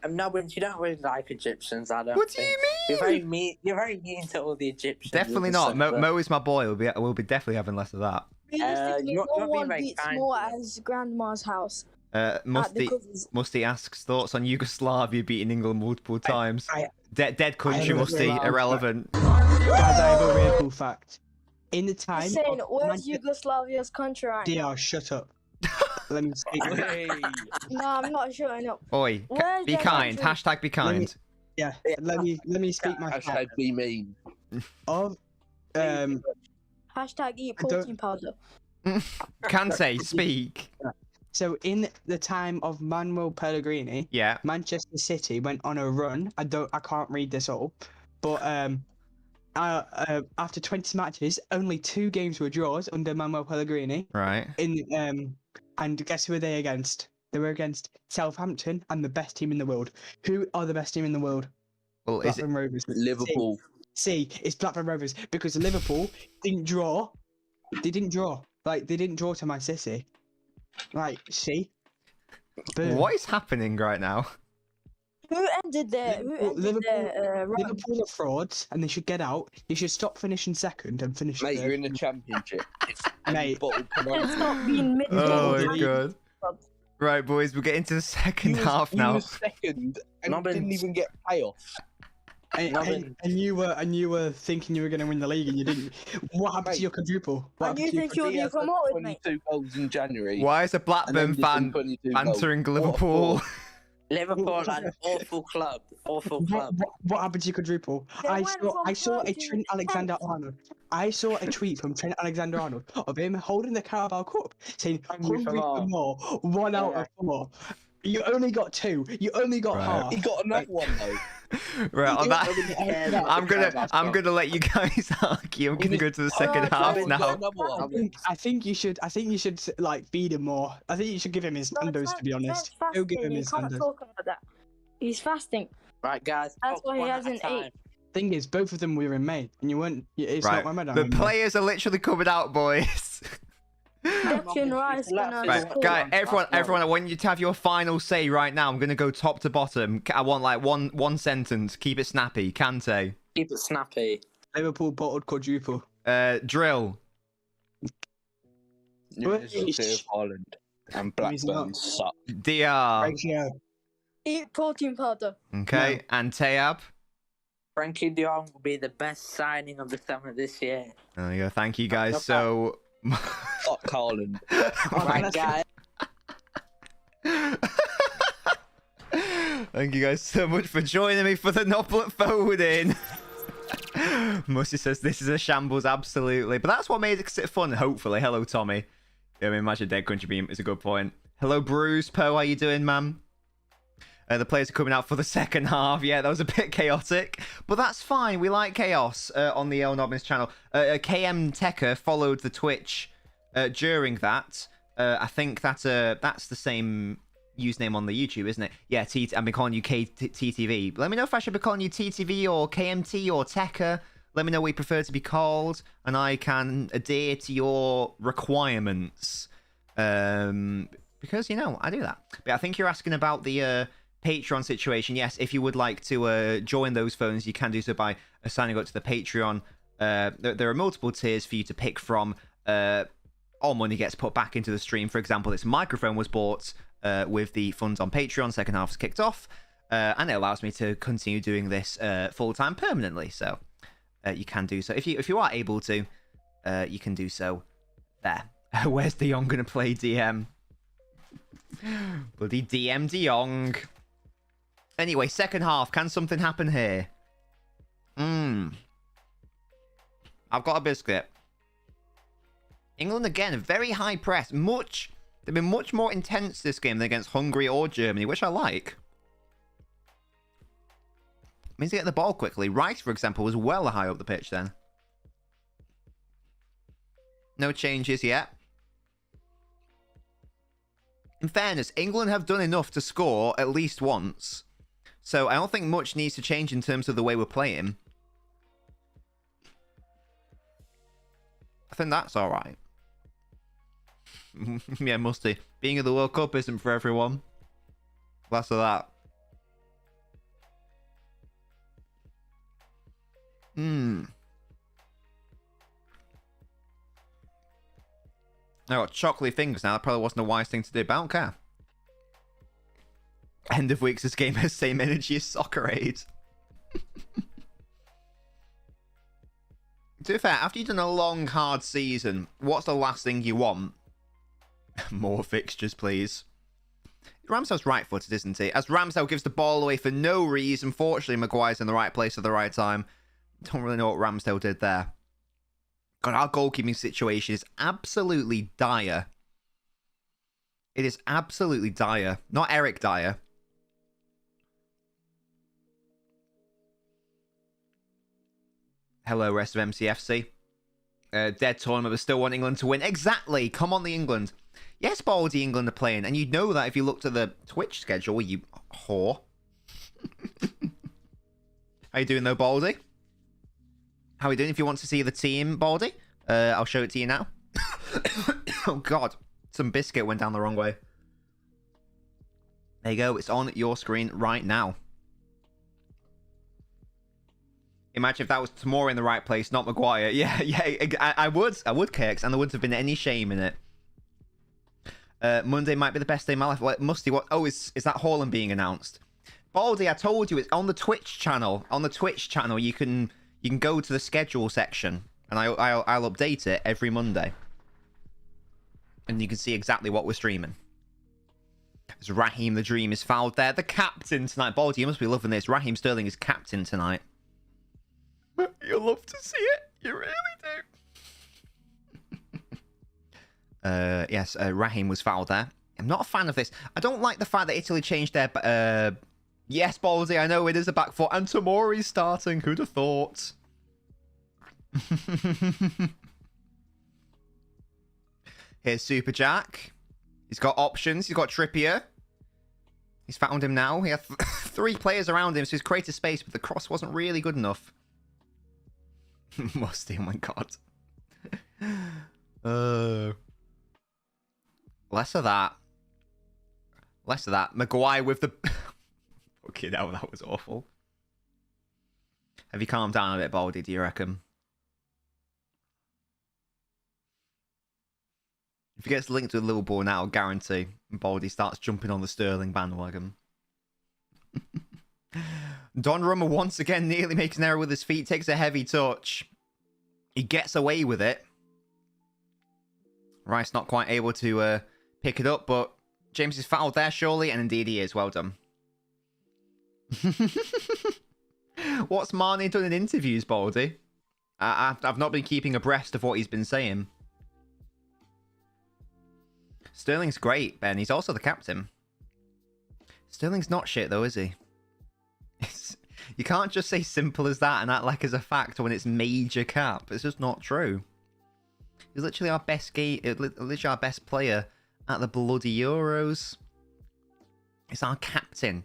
Nobbins, you don't really like Egyptians, I don't What do think. you You're very mean? mean. You're very mean to all the Egyptians. Definitely all not. of a Mo, sudden. Mo is my boy. We'll be definitely having less of that. Realistically, you're no being one very beats kind more to him. as Grandma's house. At the Musty quizzes. asks thoughts on Yugoslavia beating England multiple times. Dead country, have a Musty. very- Irrelevant. Guys, I have a real cool fact. In the time He's saying, of where's Yugoslavia's country right now? DR, shut up. Let me speak. Hey. No, I'm not showing up. Oi, Where's be their kind. country? Hashtag be kind. Yeah, let me speak my Hashtag fact. be mean. Of Hashtag eat I don't- protein powder. Kante, speak. so in the time of Manuel Pellegrini, Yeah. Manchester City went on a run. I can't read this all, but after 20 matches, only 2 games were draws under Manuel Pellegrini. Right. And guess who were they against? They were against Southampton and the best team in the world. Who are the best team in the world? Well, is it? Blackburn Rovers. Liverpool. See, it's Blackburn Rovers because Liverpool didn't draw. They didn't draw. Like, they didn't draw to Man City. Like, see? Boom. What is happening right now? Who ended their run? Liverpool are frauds and they should get out. They should stop finishing second and finish Mate, third. you're in the championship. Mate. Bottled It's penalty. not being mid. Oh my Liverpool- god. Right, boys, we'll get into the second half You now. was second and Nobbins. didn't even get payoffs. And you were thinking you were going to win the league and you didn't. What happened Mate. to your quadruple? What And happened you to your think you'll He be had promoted, mate? 22 goals in January. Why is a and Blackburn then fan 22 goals. bantering What a Liverpool? fraud. Liverpool are an awful club. Awful club. What happened to your quadruple? They I went saw from a third to Trent Alexander-Arnold. I saw a tweet from Trent Alexander-Arnold of him holding the Carabao Cup saying Hungry for hungry for more, 1 out of 4. You only got 2. You only got Right. half. He got another one though. Right, on that, Yeah, I'm gonna let you guys argue. I'm gonna go to the second Oh, half Robin now. got Another one. I think you should like feed him more. I think you should give him his No, Nando's, to be honest. Trent's Go give fasting. him He his can't Nando's. talk about that. He's fasting. Right, guys. That's why he one at a hasn't time. ate. Thing is, both of them were in May, and you weren't. It's Right, not Ramadan. the anymore. players are literally coming out, boys. Declan Rice gonna Right, score. guys, everyone, I want you to have your final say right now. I'm gonna go top to bottom. I want like one sentence. Keep it snappy. Kante. Keep it snappy. Liverpool bottled quadruple. Drill. University of Holland and He's Blackburn not. suck. DR. Ratio. Eat protein powder. Okay, and Tayab. Frankie de Jong will be the best signing of the summer this year. There you go. Thank you guys No so. Fuck Haaland. Right, guys. Thank you guys so much for joining me for the Noblet phone-in. Musty says this is a shambles, absolutely. But that's what made it fun, hopefully. Hello, Tommy. I mean, imagine Dead Country Beam is a good point. Hello, Bruce. Poe, how you doing, man? The players are coming out for the second half. Yeah, that was a bit chaotic. But that's fine. We like chaos on the LNobbins channel. KM Tekka followed the Twitch during that. I think that's the same username on the YouTube, isn't it? Yeah, I've been calling you TTV. Let me know if I should be calling you TTV or KMT or Tekka. Let me know what you prefer to be called, and I can adhere to your requirements. Because, you know, I do that. But I think you're asking about the Patreon situation. Yes, if you would like to join those phones, you can do so by signing up to the Patreon. There are multiple tiers for you to pick from. All money gets put back into the stream. For example, this microphone was bought with the funds on Patreon. Second half is kicked off. And it allows me to continue doing this full-time permanently. So you can do so. If you are able to, you can do so there. Where's De Jong going to play DM? Bloody DM De Jong. Anyway, second half. Can something happen here? I've got a biscuit. England again, very high press. They've been much more intense this game than against Hungary or Germany, which I like. Means they get the ball quickly. Rice, for example, was well high up the pitch then. No changes yet. In fairness, England have done enough to score at least once. So I don't think much needs to change in terms of the way we're playing. I think that's all right. Yeah, Musty. Being at the World Cup isn't for everyone. Less of that. I got chocolatey fingers now. That probably wasn't a wise thing to do, but I don't care. End of weeks, this game has same energy as Soccer Aid. To be fair, after you've done a long, hard season, what's the last thing you want? More fixtures, please. Ramsdale's right-footed, isn't he? As Ramsdale gives the ball away for no reason. Fortunately, Maguire's in the right place at the right time. Don't really know what Ramsdale did there. God, our goalkeeping situation is absolutely dire. It is absolutely dire. Not Eric Dyer. Hello, rest of MCFC. Dead tournament, but still want England to win. Exactly. Come on, the England. Yes, Baldy, England are playing. And you'd know that if you looked at the Twitch schedule, you whore. How you doing, though, Baldy? How are you doing? If you want to see the team, Baldy, I'll show it to you now. Oh, God. Some biscuit went down the wrong way. There you go. It's on your screen right now. Imagine if that was Tamori in the right place, not Maguire. Yeah, I would, Kirks, and there wouldn't have been any shame in it. Monday might be the best day of my life. What, Musty, what? Oh, is that Haaland being announced? Baldy, I told you, it's on the Twitch channel. On the Twitch channel, you can go to the schedule section, and I'll update it every Monday. And you can see exactly what we're streaming. As Raheem the Dream is fouled there. The captain tonight. Baldy, you must be loving this. Raheem Sterling is captain tonight. You love to see it. You really do. Yes, Raheem was fouled there. I'm not a fan of this. I don't like the fact that Italy changed their... Yes, Baldy, I know it is a back four. And Tomori's starting. Who'd have thought? Here's Super Jack. He's got options. He's got Trippier. He's found him now. He has 3 players around him, so he's created space, but the cross wasn't really good enough. Musty, oh my god. Less of that. Less of that. Maguire with the... Okay, no, that was awful. Have you calmed down a bit, Baldy, do you reckon? If he gets linked with Liverpool now, I'll guarantee Baldy starts jumping on the Sterling bandwagon. Donnarumma once again nearly makes an error with his feet, takes a heavy touch. He gets away with it. Rice not quite able to pick it up, but James is fouled there, surely, and indeed he is. Well done. What's Marnie done in interviews, Baldy? I've not been keeping abreast of what he's been saying. Sterling's great, Ben. He's also the captain. Sterling's not shit, though, is he? You can't just say simple as that and act like it's a fact when it's major cap. It's just not true. He's literally our best literally our best player at the bloody Euros. He's our captain.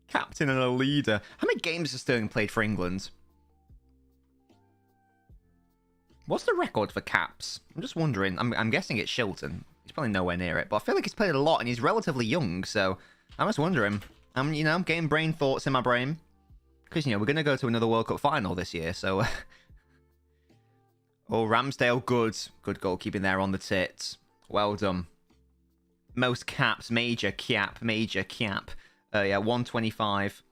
Captain and a leader. How many games has Sterling played for England? What's the record for caps? I'm just wondering. I'm guessing it's Shilton. He's probably nowhere near it. But I feel like he's played a lot and he's relatively young. So I'm just wondering. I'm getting brain thoughts in my brain. Because, we're going to go to another World Cup final this year. So... Oh, Ramsdale, good. Good goalkeeping there on the tits. Well done. Most caps, major cap. Yeah, 125.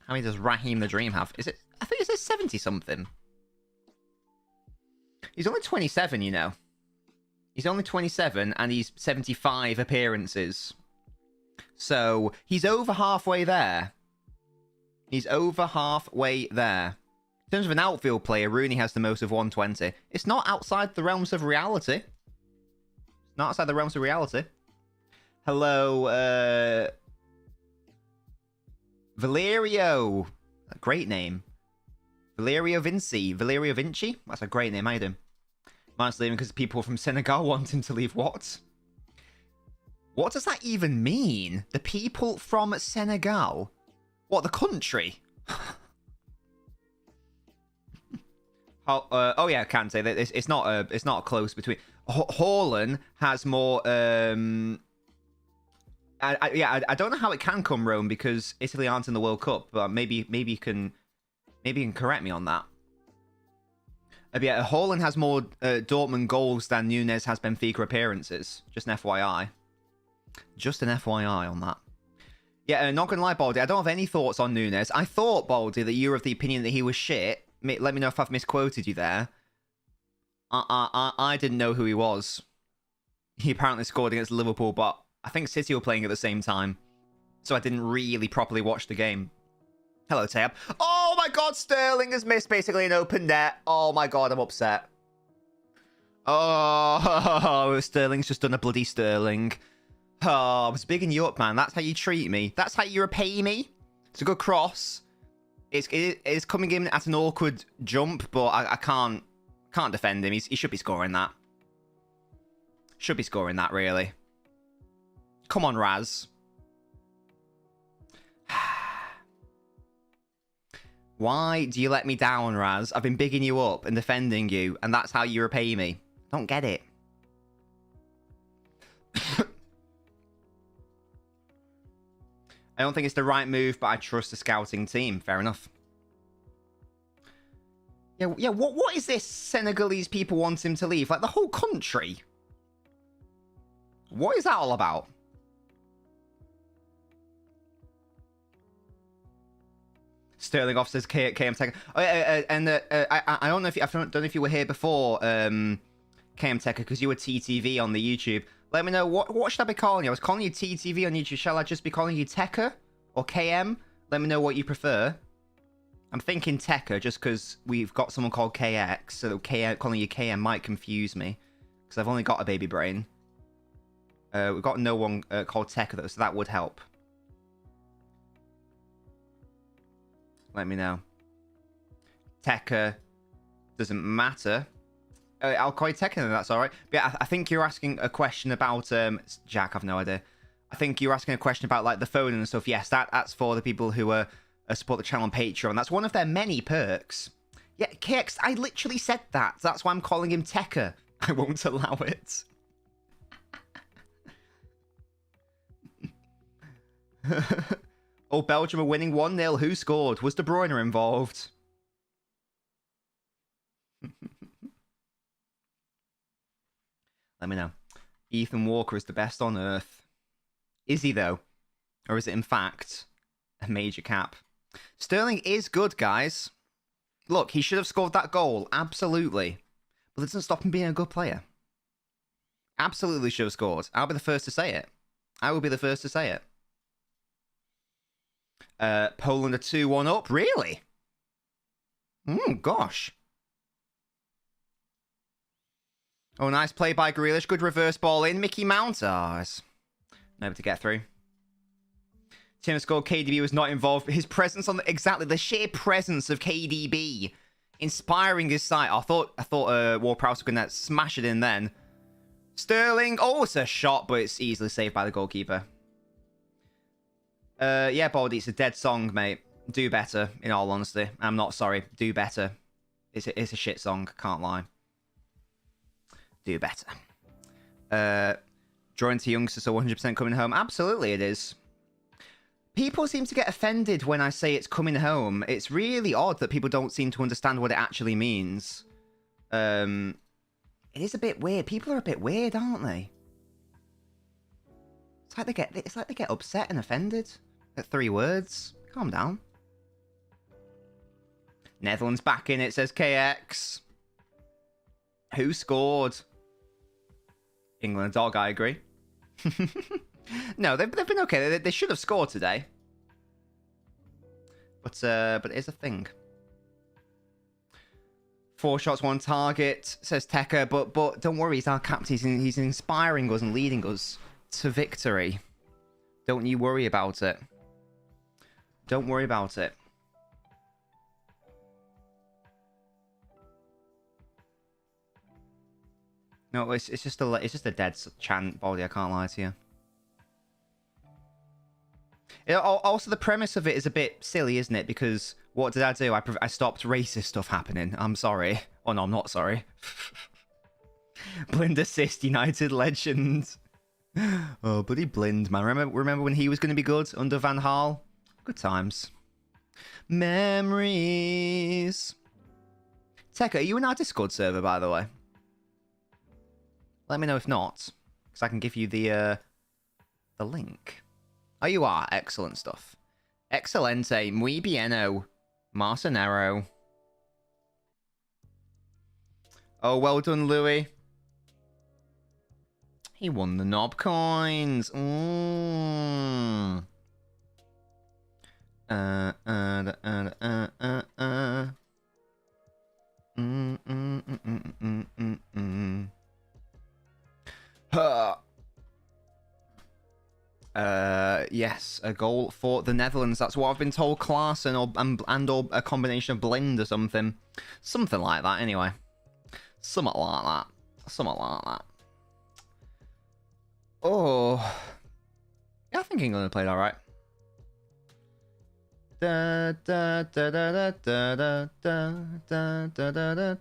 How many does Raheem the Dream have? Is it? I think it says 70 something. He's only 27, He's only 27 and he's 75 appearances. So he's over halfway there. He's over halfway there. In terms of an outfield player, Rooney has the most of 120. It's not outside the realms of reality. It's not outside the realms of reality. Hello, Valerio. A great name. Valerio Vinci. That's a great name, I do. Mine's leaving because people from Senegal want him to leave. What? What does that even mean? The people from Senegal? What, the country? Oh yeah, Kante. It's not close between. Haaland has more. I don't know how it can come, Rome, because Italy aren't in the World Cup. But maybe you can correct me on that. Yeah, Haaland has more Dortmund goals than Nunez has Benfica appearances. Just an FYI. Just an FYI on that. Yeah, not gonna lie, Baldy, I don't have any thoughts on Nunez. I thought, Baldy, that you were of the opinion that he was shit. Let me know if I've misquoted you there. I didn't know who he was. He apparently scored against Liverpool, but I think City were playing at the same time. So I didn't really properly watch the game. Hello, Tab. Oh my god, Sterling has missed basically an open net. Oh my god, I'm upset. Oh, Sterling's just done a bloody Sterling. Oh, I was bigging you up, man. That's how you treat me. That's how you repay me. It's a good cross. It's coming in at an awkward jump, but I can't defend him. He should be scoring that. Should be scoring that, really. Come on, Raz. Why do you let me down, Raz? I've been bigging you up and defending you, and that's how you repay me. Don't get it. I don't think it's the right move, but I trust the scouting team. Fair enough. Yeah. What is this Senegalese people want him to leave? Like, the whole country? What is that all about? Sterling offers KM Tech. Oh, and I don't know if I don't know if you were here before, KM Tech, because you were TTV on the YouTube. Let me know what should I be calling you? I was calling you TTV on YouTube. Shall I just be calling you Tekka or KM? Let me know what you prefer. I'm thinking Tekka just because we've got someone called KX, so KM, calling you KM might confuse me because I've only got a baby brain. We've got no one called Tekka, though, so that would help. Let me know. Tekka doesn't matter. I'll call you Tekka, then that's all right. But yeah, I think you're asking a question about... Jack, I've no idea. I think you're asking a question about like the phone and stuff. Yes, that's for the people who support the channel on Patreon. That's one of their many perks. Yeah, KX, I literally said that. That's why I'm calling him Tekka. I won't allow it. Oh, Belgium are winning 1-0. Who scored? Was De Bruyne involved? Let me know. Ethan Walker is the best on earth. Is he, though? Or is it, in fact, a major cap? Sterling is good, guys. Look, he should have scored that goal. Absolutely. But it doesn't stop him being a good player. Absolutely should have scored. I'll be the first to say it. I will be the first to say it. Poland are 2-1 up. Really? Gosh. Oh, nice play by Grealish. Good reverse ball in. Mickey Mount. Never to get through. Tim scored. KDB was not involved. His presence on exactly the sheer presence of KDB, inspiring his side. I thought Ward-Prowse was going to smash it in then. Sterling. Oh, it's a shot, but it's easily saved by the goalkeeper. Yeah, Baldy, it's a dead song, mate. Do better. In all honesty, I'm not sorry. Do better. It's a shit song. Can't lie. Do better. Drawing to youngsters, so 100% coming home. Absolutely, it is. People seem to get offended when I say it's coming home. It's really odd that people don't seem to understand what it actually means. It is a bit weird. People are a bit weird, aren't they? It's like they get upset and offended at 3 words. Calm down. Netherlands back in it, says KX. Who scored? England dog, I agree. No, they've been okay. They should have scored today. But it is a thing. 4 shots, 1 target, says Tekka. But don't worry, he's our captain. He's inspiring us and leading us to victory. Don't you worry about it. Don't worry about it. No, it's just a dead chant, Baldy. I can't lie to you. Also, the premise of it is a bit silly, isn't it? Because what did I do? I stopped racist stuff happening. I'm sorry. Oh no, I'm not sorry. Blind assist, United legend. Oh, bloody Blind, man. Remember when he was going to be good under Van Gaal? Good times. Memories. Tekka, are you in our Discord server, by the way? Let me know if not, because I can give you the link. Oh, you are. Excellent stuff. Excelente. Muy bieno. Marcenero. Oh, well done, Louis. He won the knob coins. Yes, a goal for the Netherlands. That's what I've been told. Klaassen or a combination of Blind or something. Something like that, anyway. Something like that. Something like that. Oh. Yeah, I think England played alright. Da da da da da da da da da da